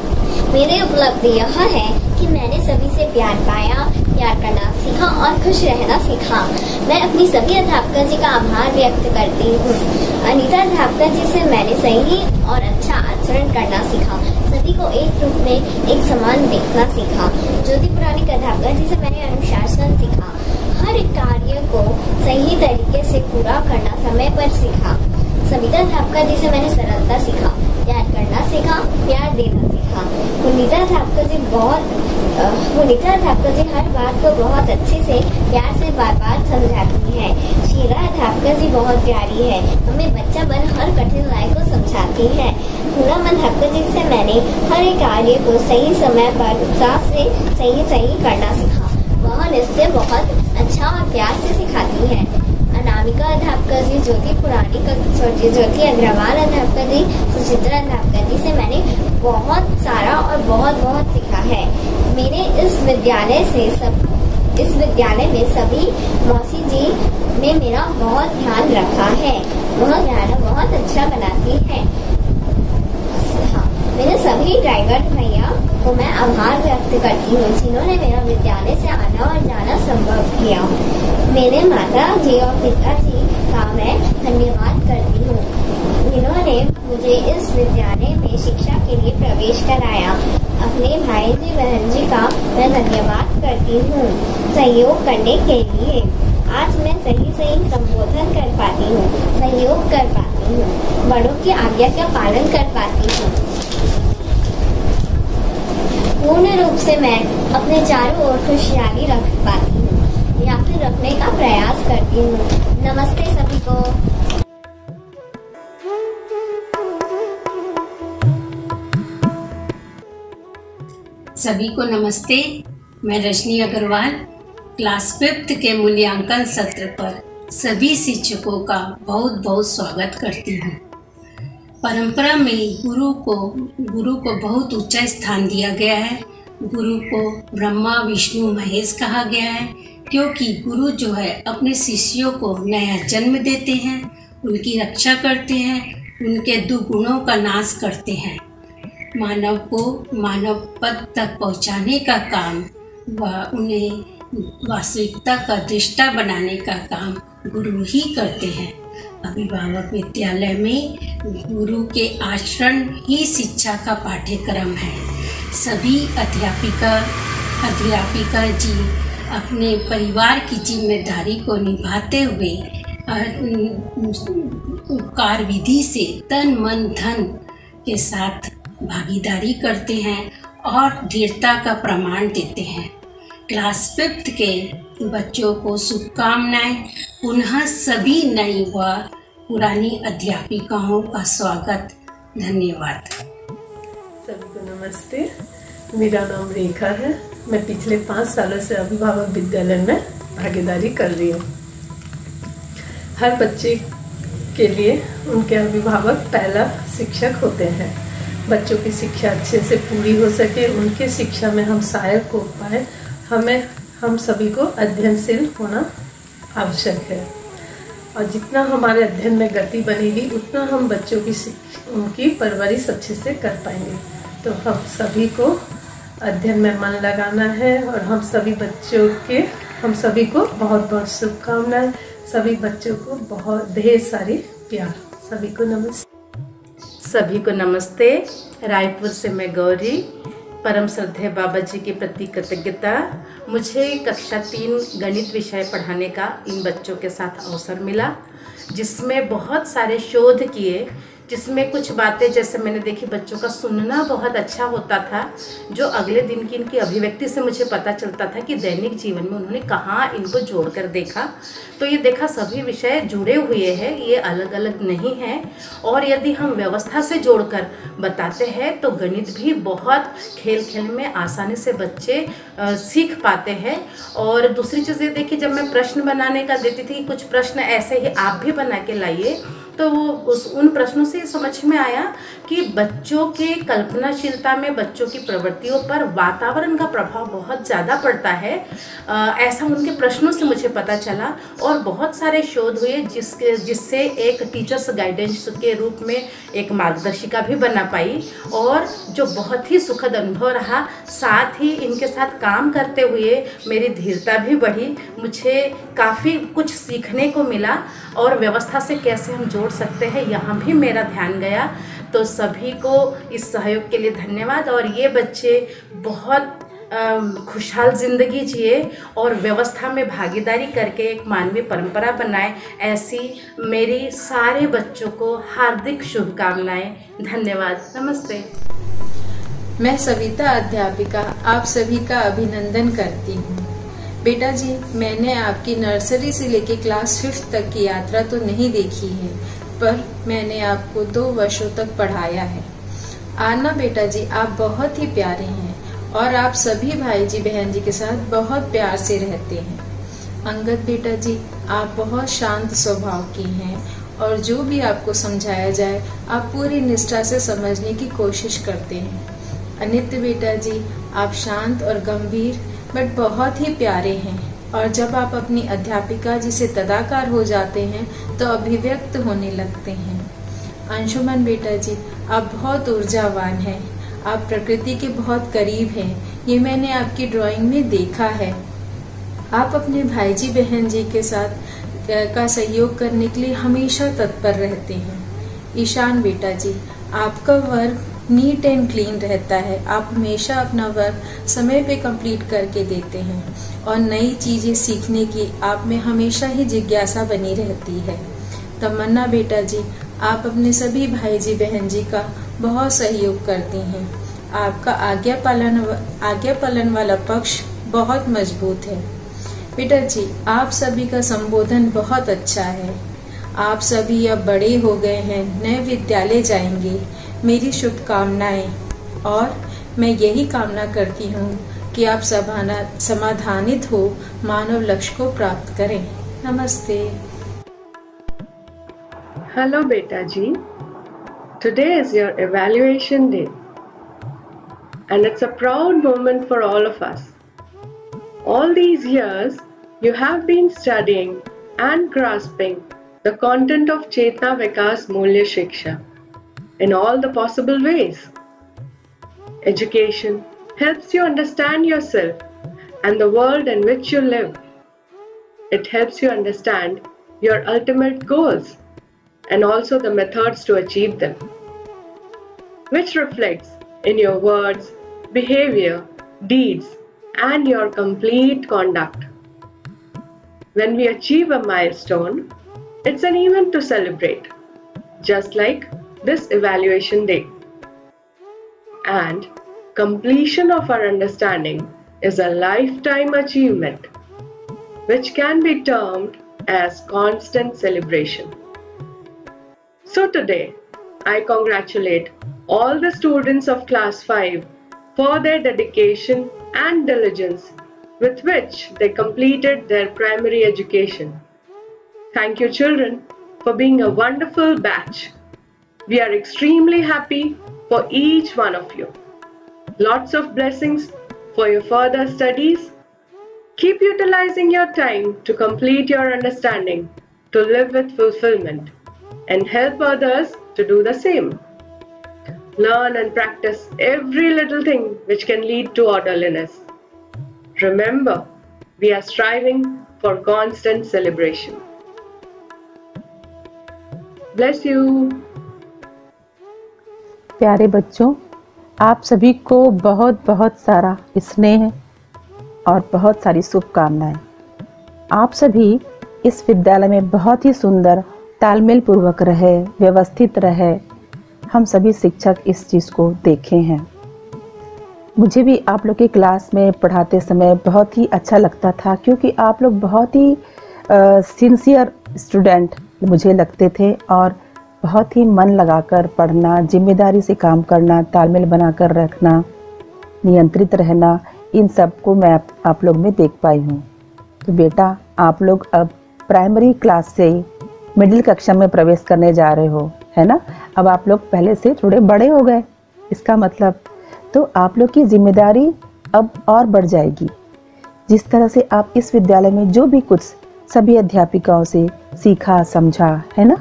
मेरी उपलब्धि यह है कि मैंने सभी से प्यार पाया, प्यार करना सीखा और खुश रहना सीखा। मैं अपनी सभी अध्यापक जी का आभार व्यक्त करती हूँ। अनीता अध्यापक जी से मैंने सही और अच्छा आचरण करना सीखा। सभी को एक रूप में एक समान देखना सीखा। ज्योति पुराणिक अध्यापक जी से मैंने अनुशासन सीखा। हर एक कार्य को सही तरीके से पूरा करना समय पर सीखा। सविता अध्यापक जी से मैंने सरलता सीखा, प्यार करना सीखा, प्यार देना सीखा। पुनीता अध्यापक जी हर बात को बहुत अच्छे से प्यार से बार बार समझाती है। शीला अध्यापक जी बहुत प्यारी है, हमें बच्चा बन हर कठिनाई को समझाती है। पूनम अध्यापक जी से मैंने हर एक कार्य को सही समय पर उत्साह से सही करना सीखा। वह निश्चय बहुत अच्छा और प्यार से सिखाती है। अनामिका अध्यापक जी, ज्योति अग्रवाल अध्यापक जी, सुचित्रा अध्यापक जी से मैंने बहुत सारा और बहुत सीखा है। मेरे इस विद्यालय में सभी मौसी जी ने मेरा बहुत ध्यान रखा है। वह खाना बहुत अच्छा बनाती है। मेरे सभी ड्राइवर भैया को मैं आभार व्यक्त करती हूँ, जिन्होंने मेरा विद्यालय से आना और जाना संभव किया। मेरे माता जी और पिताजी का मैं धन्यवाद करती हूँ, जिन्होंने मुझे इस विद्यालय में शिक्षा के लिए प्रवेश कराया। अपने भाई जी बहन जी का मैं धन्यवाद करती हूँ सहयोग करने के लिए। आज मैं सही संबोधन कर पाती हूँ, सहयोग कर पाती हूँ, बड़ों की आज्ञा का पालन कर पाती हूँ। पूर्ण रूप से मैं अपने चारों ओर खुशहाली रख पाती हूँ या फिर रखने का प्रयास करती हूँ। नमस्ते सभी को। सभी को नमस्ते। मैं रजनी अग्रवाल क्लास 5 के मूल्यांकन सत्र पर सभी शिक्षकों का बहुत स्वागत करती हूँ। परंपरा में गुरु को बहुत ऊंचा स्थान दिया गया है। गुरु को ब्रह्मा विष्णु महेश कहा गया है, क्योंकि गुरु जो है अपने शिष्यों को नया जन्म देते हैं, उनकी रक्षा करते हैं, उनके दुर्गुणों का नाश करते हैं। मानव को मानव पद तक पहुंचाने का काम व उन्हें वास्तविकता का दृष्टा बनाने का काम गुरु ही करते हैं। अभिभावक विद्यालय में गुरु के आचरण ही शिक्षा का पाठ्यक्रम है। सभी अध्यापिका जी अपने परिवार की जिम्मेदारी को निभाते हुए कार्यविधि से तन मन धन के साथ भागीदारी करते हैं और दृढ़ता का प्रमाण देते हैं। क्लास 5 के बच्चों को शुभकामनाएं। पुनः सभी नई व पुरानी अध्यापिकाओं का स्वागत। धन्यवाद। सभी को नमस्ते। मेरा नाम रेखा है। मैं पिछले 5 सालों से अभिभावक विद्यालय में भागीदारी कर रही हूँ। हर बच्चे के लिए उनके अभिभावक पहला शिक्षक होते हैं। बच्चों की शिक्षा अच्छे से पूरी हो सके, उनकी शिक्षा में हम सहायक हो पाए, हम सभी को अध्ययनशील होना आवश्यक है। और जितना हमारे अध्ययन में गति बनेगी, उतना हम बच्चों की उनकी परवरिश अच्छे से कर पाएंगे। तो हम सभी को अध्ययन में मन लगाना है और हम सभी को बहुत बहुत शुभकामनाएं। सभी बच्चों को बहुत ढेर सारी प्यार। सभी को नमस्ते। सभी को नमस्ते। रायपुर से मैं गौरी। परम श्रद्धेय बाबा जी के प्रति कृतज्ञता। मुझे कक्षा 3 गणित विषय पढ़ाने का इन बच्चों के साथ अवसर मिला, जिसमें बहुत सारे शोध किए, जिसमें कुछ बातें जैसे मैंने देखी, बच्चों का सुनना बहुत अच्छा होता था, जो अगले दिन की इनकी अभिव्यक्ति से मुझे पता चलता था कि दैनिक जीवन में उन्होंने कहाँ इनको जोड़कर देखा। तो ये देखा सभी विषय जुड़े हुए हैं, ये अलग अलग नहीं है। और यदि हम व्यवस्था से जोड़कर बताते हैं तो गणित भी बहुत खेल खेल में आसानी से बच्चे सीख पाते हैं। और दूसरी चीज़ ये देखी, जब मैं प्रश्न बनाने का देती थी, कुछ प्रश्न ऐसे ही आप भी बना के लाइए, तो वो उन प्रश्नों से समझ में आया कि बच्चों के कल्पनाशीलता में, बच्चों की प्रवृत्तियों पर वातावरण का प्रभाव बहुत ज़्यादा पड़ता है। ऐसा उनके प्रश्नों से मुझे पता चला। और बहुत सारे शोध हुए जिससे एक टीचर्स गाइडेंस के रूप में एक मार्गदर्शिका भी बना पाई, और जो बहुत ही सुखद अनुभव रहा। साथ ही इनके साथ काम करते हुए मेरी धीरता भी बढ़ी, मुझे काफ़ी कुछ सीखने को मिला, और व्यवस्था से कैसे हम जोड़ सकते हैं यहाँ भी मेरा ध्यान गया। तो सभी को इस सहयोग के लिए धन्यवाद। और ये बच्चे बहुत खुशहाल ज़िंदगी जिए और व्यवस्था में भागीदारी करके एक मानवीय परंपरा बनाए, ऐसी मेरी सारे बच्चों को हार्दिक शुभकामनाएं। धन्यवाद। नमस्ते। मैं सविता अध्यापिका आप सभी का अभिनंदन करती हूँ। बेटा जी, मैंने आपकी नर्सरी से लेकर क्लास 5 तक की यात्रा तो नहीं देखी है, पर मैंने आपको 2 वर्षों तक पढ़ाया है। आना बेटा जी, आप बहुत ही प्यारे हैं और आप सभी भाई जी बहन जी के साथ बहुत प्यार से रहते हैं। अंगद बेटा जी, आप बहुत शांत स्वभाव की हैं और जो भी आपको समझाया जाए आप पूरी निष्ठा से समझने की कोशिश करते हैं। अनित्य बेटा जी, आप शांत और गंभीर बट बहुत ही प्यारे हैं, और जब आप अपनी अध्यापिका जी से तदाकार हो जाते हैं तो अभिव्यक्त होने लगते हैं। अंशुमन बेटा जी, आप बहुत ऊर्जावान हैं, आप प्रकृति के बहुत करीब हैं, ये मैंने आपकी ड्राइंग में देखा है। आप अपने भाई जी बहन जी के साथ का सहयोग करने के लिए हमेशा तत्पर रहते हैं। ईशान बेटा जी, आपका वर्क नीट एंड क्लीन रहता है, आप हमेशा अपना वर्क समय पे कंप्लीट करके देते हैं, और नई चीजें सीखने की आप में हमेशा ही जिज्ञासा बनी रहती है। तमन्ना बेटा जी, आप अपने सभी भाई जी बहन जी का बहुत सहयोग करती हैं। आपका आज्ञा पालन वाला पक्ष बहुत मजबूत है। बेटा जी, आप सभी का संबोधन बहुत अच्छा है। आप सभी अब बड़े हो गए हैं, नए विद्यालय जाएंगे, मेरी शुभकामनाएं। और मैं यही कामना करती हूँ कि आप समाधानित हो मानव लक्ष्य को प्राप्त करें। नमस्ते। Hello beta ji, today is your evaluation day and it's a proud moment for all of us. All these years you have been studying and grasping the content of Chetna Vikas Mulya Shiksha in all the possible ways. Education helps you understand yourself and the world in which you live. It helps you understand your ultimate goals and also the methods to achieve them, which reflects in your words, behavior, deeds, and your complete conduct. When we achieve a milestone, it's an event to celebrate, just like this evaluation day. And completion of our understanding is a lifetime achievement, which can be termed as constant celebration. So today, I congratulate all the students of class 5 for their dedication and diligence with which they completed their primary education. Thank you children for being a wonderful batch. We are extremely happy for each one of you. Lots of blessings for your further studies. Keep utilizing your time to complete your understanding, to live with fulfillment, and help others to do the same. Learn and practice every little thing which can lead to orderliness. Remember, we are striving for constant celebration. Bless you. प्यारे बच्चों, आप सभी को बहुत बहुत सारा स्नेह और बहुत सारी शुभकामनाएं। आप सभी इस विद्यालय में बहुत ही सुंदर तालमेल पूर्वक रहे, व्यवस्थित रहे। हम सभी शिक्षक इस चीज़ को देखे हैं। मुझे भी आप लोग की क्लास में पढ़ाते समय बहुत ही अच्छा लगता था, क्योंकि आप लोग बहुत ही सिंसियर स्टूडेंट मुझे लगते थे और बहुत ही मन लगाकर पढ़ना, जिम्मेदारी से काम करना, तालमेल बनाकर रखना, नियंत्रित रहना, इन सब को मैं आप लोग में देख पाई हूँ। तो बेटा, आप लोग अब प्राइमरी क्लास से मिडिल कक्षा में प्रवेश करने जा रहे हो, है ना। अब आप लोग पहले से थोड़े बड़े हो गए, इसका मतलब तो आप लोग की जिम्मेदारी अब और बढ़ जाएगी। जिस तरह से आप इस विद्यालय में जो भी कुछ सभी अध्यापिकाओं से सीखा समझा, है ना,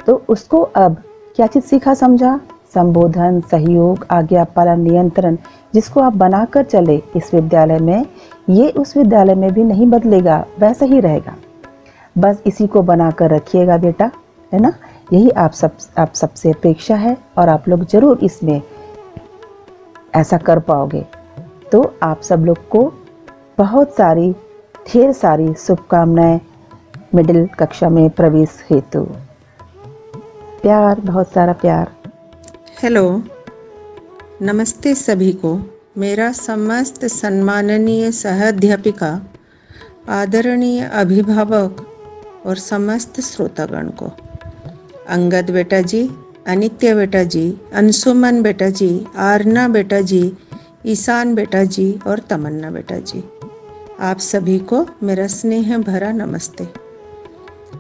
तो उसको अब क्या चीज़ सीखा समझा? संबोधन, सहयोग, आज्ञा पालन, नियंत्रण, जिसको आप बनाकर चले इस विद्यालय में, ये उस विद्यालय में भी नहीं बदलेगा, वैसा ही रहेगा। बस इसी को बनाकर रखिएगा बेटा, है ना। यही आप सबसे अपेक्षा है और आप लोग जरूर इसमें ऐसा कर पाओगे। तो आप सब लोग को बहुत सारी, ढेर सारी शुभकामनाएं मिडिल कक्षा में प्रवेश हेतु। प्यार, बहुत सारा प्यार। हेलो, नमस्ते सभी को। मेरा समस्त सम्माननीय सहाध्यापिका, आदरणीय अभिभावक और समस्त श्रोतागण को, अंगद बेटा जी, अनित्य बेटा जी, अंशुमन बेटा जी, आरना बेटा जी, ईशान बेटा जी और तमन्ना बेटा जी, आप सभी को मेरा स्नेह भरा नमस्ते।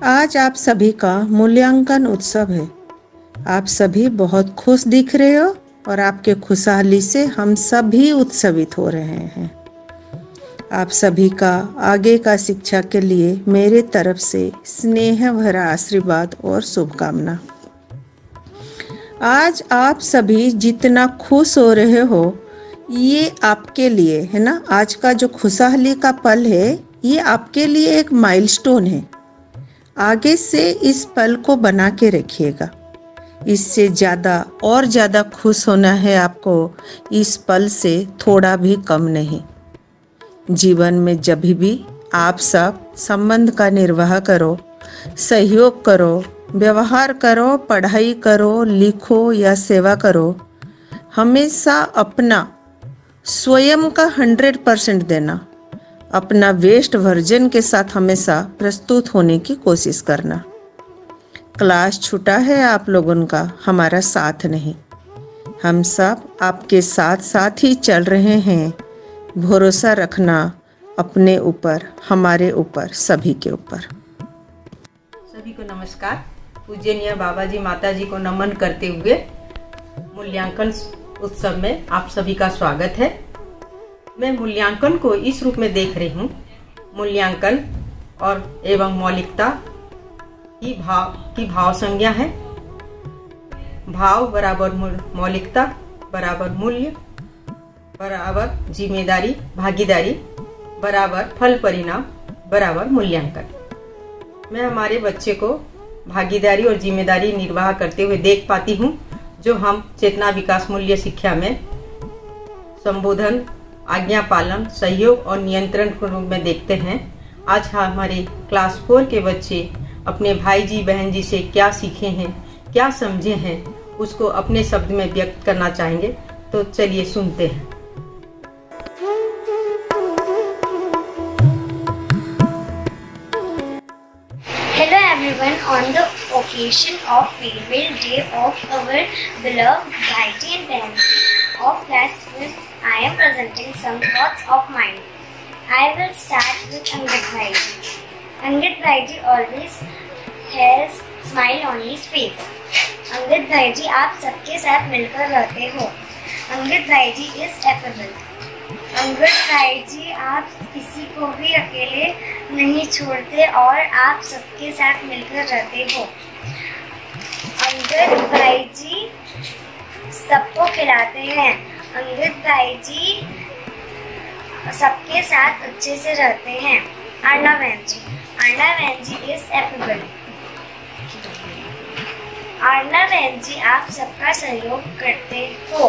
आज आप सभी का मूल्यांकन उत्सव है। आप सभी बहुत खुश दिख रहे हो और आपके खुशहाली से हम सभी उत्सवित हो रहे हैं। आप सभी का आगे का शिक्षा के लिए मेरे तरफ से स्नेह भरा आशीर्वाद और शुभकामना। आज आप सभी जितना खुश हो रहे हो, ये आपके लिए है ना। आज का जो खुशहाली का पल है, ये आपके लिए एक माइलस्टोन है। आगे से इस पल को बना के रखिएगा। इससे ज़्यादा और ज़्यादा खुश होना है आपको, इस पल से थोड़ा भी कम नहीं। जीवन में जब भी आप सब संबंध का निर्वाह करो, सहयोग करो, व्यवहार करो, पढ़ाई करो, लिखो या सेवा करो, हमेशा अपना स्वयं का 100% देना, अपना वेस्ट वर्जन के साथ हमेशा प्रस्तुत होने की कोशिश करना। क्लास छूटा है आप लोगों का, हमारा साथ नहीं। हम सब आपके साथ साथ ही चल रहे हैं। भरोसा रखना अपने ऊपर, हमारे ऊपर, सभी के ऊपर। सभी को नमस्कार। पूजनीय बाबा जी, माता जी को नमन करते हुए मूल्यांकन उत्सव में आप सभी का स्वागत है। मैं मूल्यांकन को इस रूप में देख रही हूँ। मूल्यांकन और एवं मौलिकता की भाव संज्ञा है। भाव बराबर मौलिकता बराबर मूल्य बराबर जिम्मेदारी, भागीदारी बराबर फल परिणाम बराबर मूल्यांकन। मैं हमारे बच्चे को भागीदारी और जिम्मेदारी निर्वाह करते हुए देख पाती हूँ, जो हम चेतना विकास मूल्य शिक्षा में संबोधन, आज्ञा पालन, सहयोग और नियंत्रण के रूप में देखते हैं। आज हमारे क्लास 4 के बच्चे अपने भाई जी, बहन जी से क्या सीखे हैं, क्या समझे हैं, उसको अपने शब्द में व्यक्त करना चाहेंगे। तो चलिए सुनते हैं। Hello everyone, on the occasion of Farewell Day of our beloved Bhaiji and Bahanji of class 5th, I am presenting some thoughts of mine. I will start with Angad Bhaiji. Angad Bhaiji always has smile on his face. Angad Bhaiji, आप सबके साथ मिलकर रहते हो। Angad Bhaiji is affable. Angad भाई जी, आप किसी को भी अकेले नहीं छोड़ते और आप सबके साथ मिलकर रहते हो। अंगद भाई जी सबको खिलाते हैं। अंगद भाई जी सबके साथ अच्छे से रहते हैं। अर्णा बहन जी इज एफेबल। अर्णा बहन जी आप सबका सहयोग करते हो।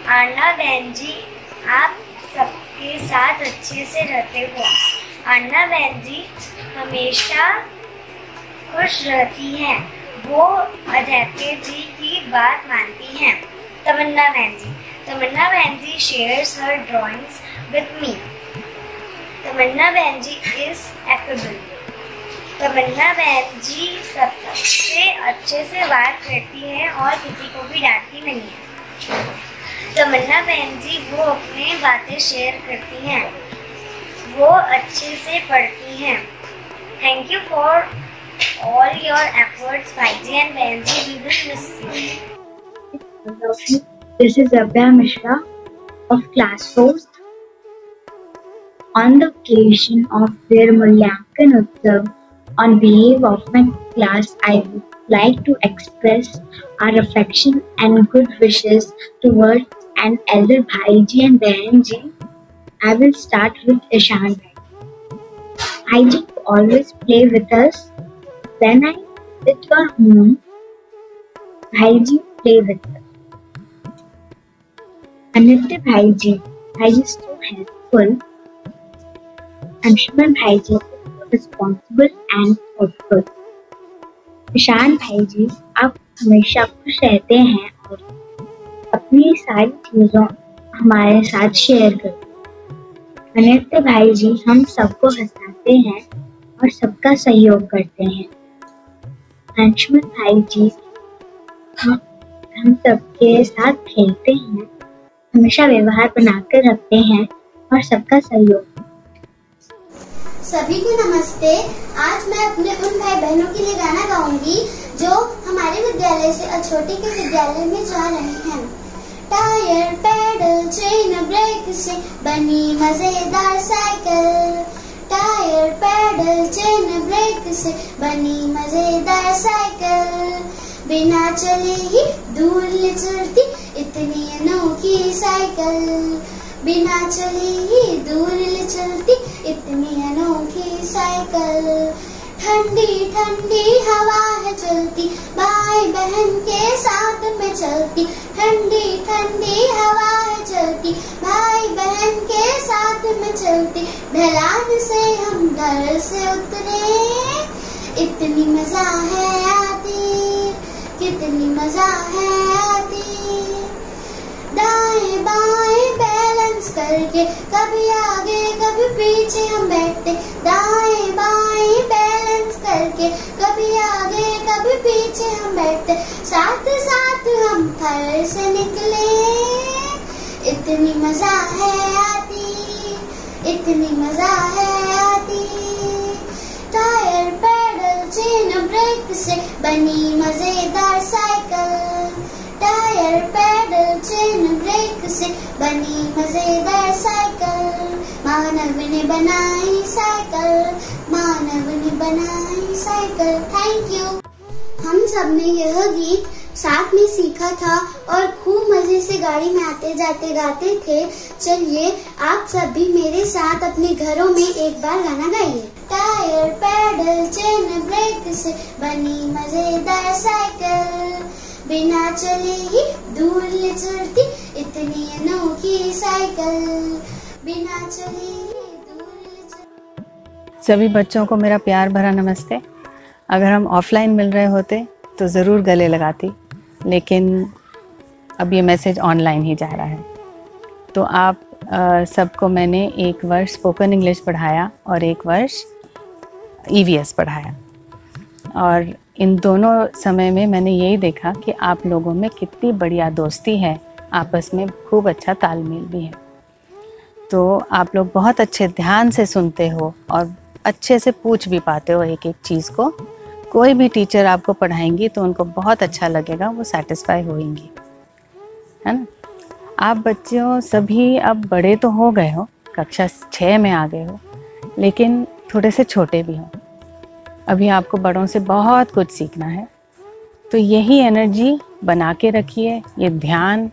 अर्णा बहन जी आप सबके साथ अच्छे से रहते हो। अर्णा बहन जी हमेशा खुश रहती हैं। वो अध्यापिका जी की बात मानती हैं। तमन्ना बहन ji shares her drawings with me. Tamanna बहन जी is affable. तमन्ना बहन जी सबसे अच्छे से बात करती है और किसी को भी डांटती नहीं है। तमन्ना बहन जी वो अपने बातें शेयर करती हैं। वो अच्छे से पढ़ती हैं। Thank you for all your efforts, Bhaiji and बहन जी. We will miss you. This is Abhya Mishra of class 4th. On the occasion of their Mulyankan Utsav, on behalf of my class, I would like to express our affection and good wishes towards an elder Bhaiji and Bahanji. I will start with Ishan Bhai. Bhaiji always play with us. When I visit your home, Bhaiji play with us. Anitya Bhaiji is so helpful. Anshuman भाई जी responsible and thoughtful. Ishan भाई जी आप हमेशा खुश रहते हैं और अपनी सारी चीज़ों हमारे साथ शेयर करते हैं। अनित्य भाई जी हम सबको हंसाते हैं और सबका सहयोग करते हैं। अंशुमन भाई जी हम सबके साथ खेलते हैं, हमेशा व्यवहार बनाकर रखते हैं और सबका सहयोग। सभी को नमस्ते। आज मैं अपने उन भाई बहनों के लिए गाना गाऊंगी जो हमारे विद्यालय से अछोटी के विद्यालय में जा रहे हैं। टायर पैडल चेन ब्रेक से बनी मजेदार cycle. Tyre pedal chain brake से बनी मजेदार साइकिल। बिना चले ही दूर ले चलती इतनी अनोखी साइकिल। बिना चले ही दूर ले चलती इतनी अनोखी साइकिल। ठंडी ठंडी हवा है चलती भाई बहन के साथ में चलती। ठंडी ठंडी हवा है चलती भाई बहन के साथ में चलती। ढलान से हम घर से उतरे इतनी मजा है आती, कितनी मजा है आती। दाएं बाएं बैलेंस करके कभी आगे कभी पीछे हम बैठते। दाएं बाएं बैलेंस करके कभी आगे कभी पीछे हम बैठते। साथ साथ हम घर से निकले इतनी मजा है आती, इतनी मजा है आती। टायर पैडल चेन ब्रेक से बनी मजेदार cycle. Tyre pedal chain brake से बनी मजेदार साइकिल। मानव ने बनाई साइकिल, मानव ने बनाई साइकिल। Thank you. हम सब ने यह गीत साथ में सीखा था और खूब मजे से गाड़ी में आते जाते गाते थे। चलिए आप सब भी मेरे साथ अपने घरों में एक बार गाना गाइए। टायर पैडल चेन ब्रेक से बनी मजेदार साइकिल। बिना चले ही दूर ले चलती इतनी अनोखी साइकिल। बिना चले ही दूर ले चलती। सभी बच्चों को मेरा प्यार भरा नमस्ते। अगर हम ऑफलाइन मिल रहे होते तो ज़रूर गले लगाती, लेकिन अब ये मैसेज ऑनलाइन ही जा रहा है। तो आप सबको मैंने एक वर्ष स्पोकन इंग्लिश पढ़ाया और एक वर्ष EVS पढ़ाया, और इन दोनों समय में मैंने यही देखा कि आप लोगों में कितनी बढ़िया दोस्ती है, आपस में खूब अच्छा तालमेल भी है। तो आप लोग बहुत अच्छे ध्यान से सुनते हो और अच्छे से पूछ भी पाते हो एक एक चीज़ को। कोई भी टीचर आपको पढ़ाएंगी तो उनको बहुत अच्छा लगेगा, वो सेटिस्फाई होंगी, है ना। आप बच्चों सभी अब बड़े तो हो गए हो, कक्षा 6 में आ गए हो, लेकिन थोड़े से छोटे भी हो। अभी आपको बड़ों से बहुत कुछ सीखना है। तो यही एनर्जी बना के रखिए। ये ध्यान,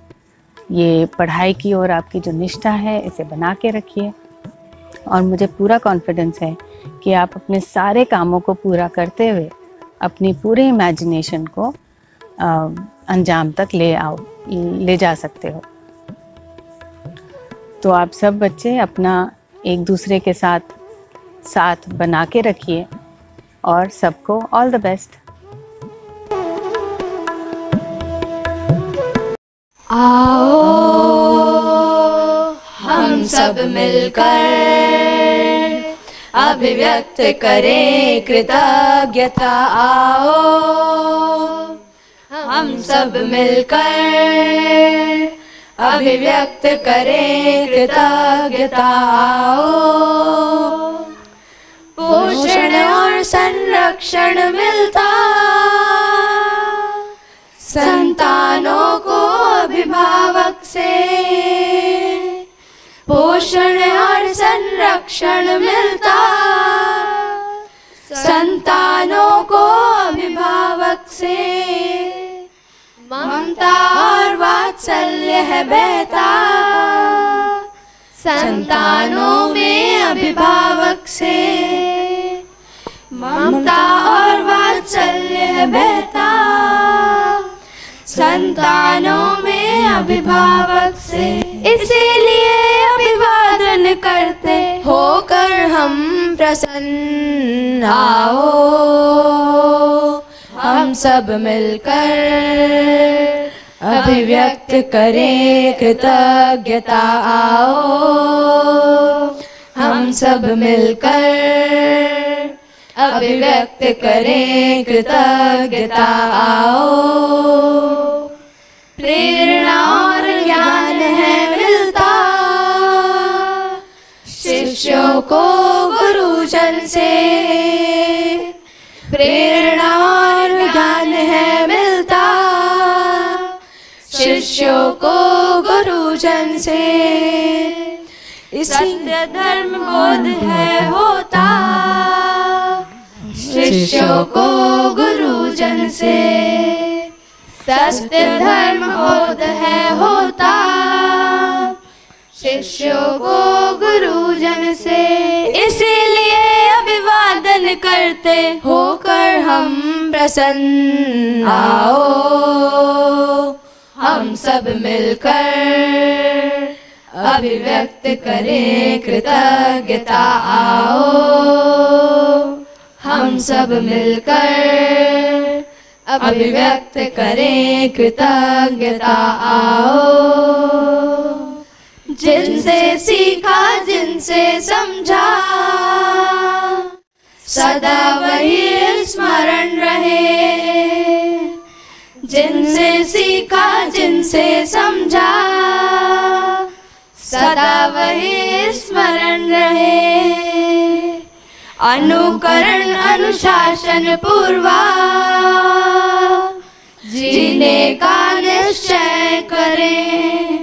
ये पढ़ाई की ओर आपकी जो निष्ठा है, इसे बना के रखिए। और मुझे पूरा कॉन्फिडेंस है कि आप अपने सारे कामों को पूरा करते हुए अपनी पूरे इमेजिनेशन को अंजाम तक ले जा सकते हो। तो आप सब बच्चे अपना एक दूसरे के साथ बना के रखिए और सबको ऑल द बेस्ट। आओ हम सब मिलकर अभिव्यक्त करें कृतज्ञता। आओ हम सब मिलकर अभिव्यक्त करें कृतज्ञता। आओ पोषण और संरक्षण मिलता संतानों को अभिभावक से। पोषण और संरक्षण मिलता संतानों को अभिभावक से। ममता और वात्सल्य है बहता संतानों में अभिभावक से। ममता और वात्सल्य है बहता संतानों में अभिभावक से। इसीलिए अभिवादन करते होकर हम प्रसन्न। आओ हम सब मिलकर अभिव्यक्त करें कृतज्ञता। आओ हम सब मिलकर अभिव्यक्त करें कृतज्ञता। आओ प्रेरणा और ज्ञान है मिलता शिष्यों को गुरुजन से। प्रेरणा और ज्ञान है मिलता शिष्यों को गुरुजन से। सत्य धर्म बोध है होता शिष्यों को गुरुजन से। सत्य धर्म बोध है होता शिष्यों को गुरुजन से। इसीलिए अभिवादन करते होकर हम प्रसन्न। आओ हम सब मिलकर अभिव्यक्त करें कृतज्ञता। आओ हम सब मिलकर अभिव्यक्त करें कृतज्ञता। आओ जिनसे सीखा जिनसे समझा सदा वही स्मरण रहे। जिनसे सीखा जिनसे समझा सदा वही स्मरण रहे। अनुकरण अनुशासन पूर्वा जीने का निश्चय करें।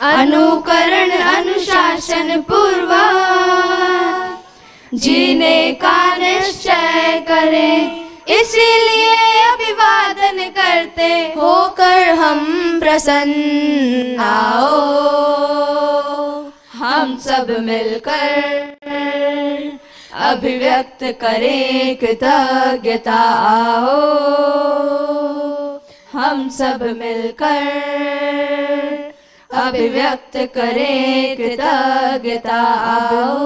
अनुकरण अनुशासन पूर्वा जीने का निश्चय करें। इसीलिए अभिवादन करते होकर हम प्रसन्न। आओ हम सब मिलकर अभिव्यक्त करें कृतज्ञता। आओ हम सब मिलकर अभिव्यक्त करें कृतज्ञता। आओ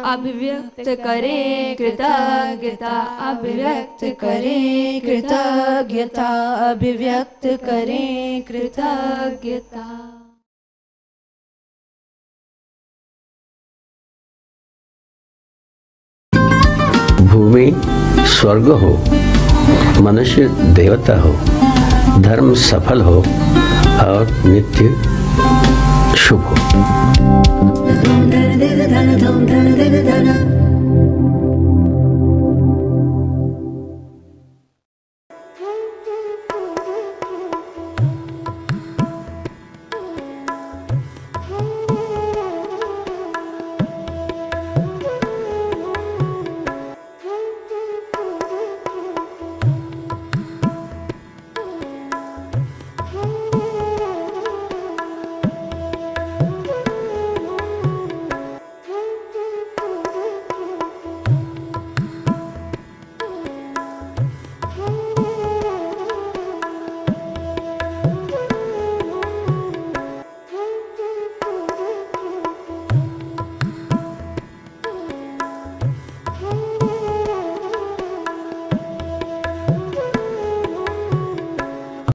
अभिव्यक्त करें कृतज्ञता। अभिव्यक्त करें कृतज्ञता। अभिव्यक्त करें कृतज्ञता। भूमि स्वर्ग हो, मनुष्य देवता हो, धर्म सफल हो और नित्य शुभ हो।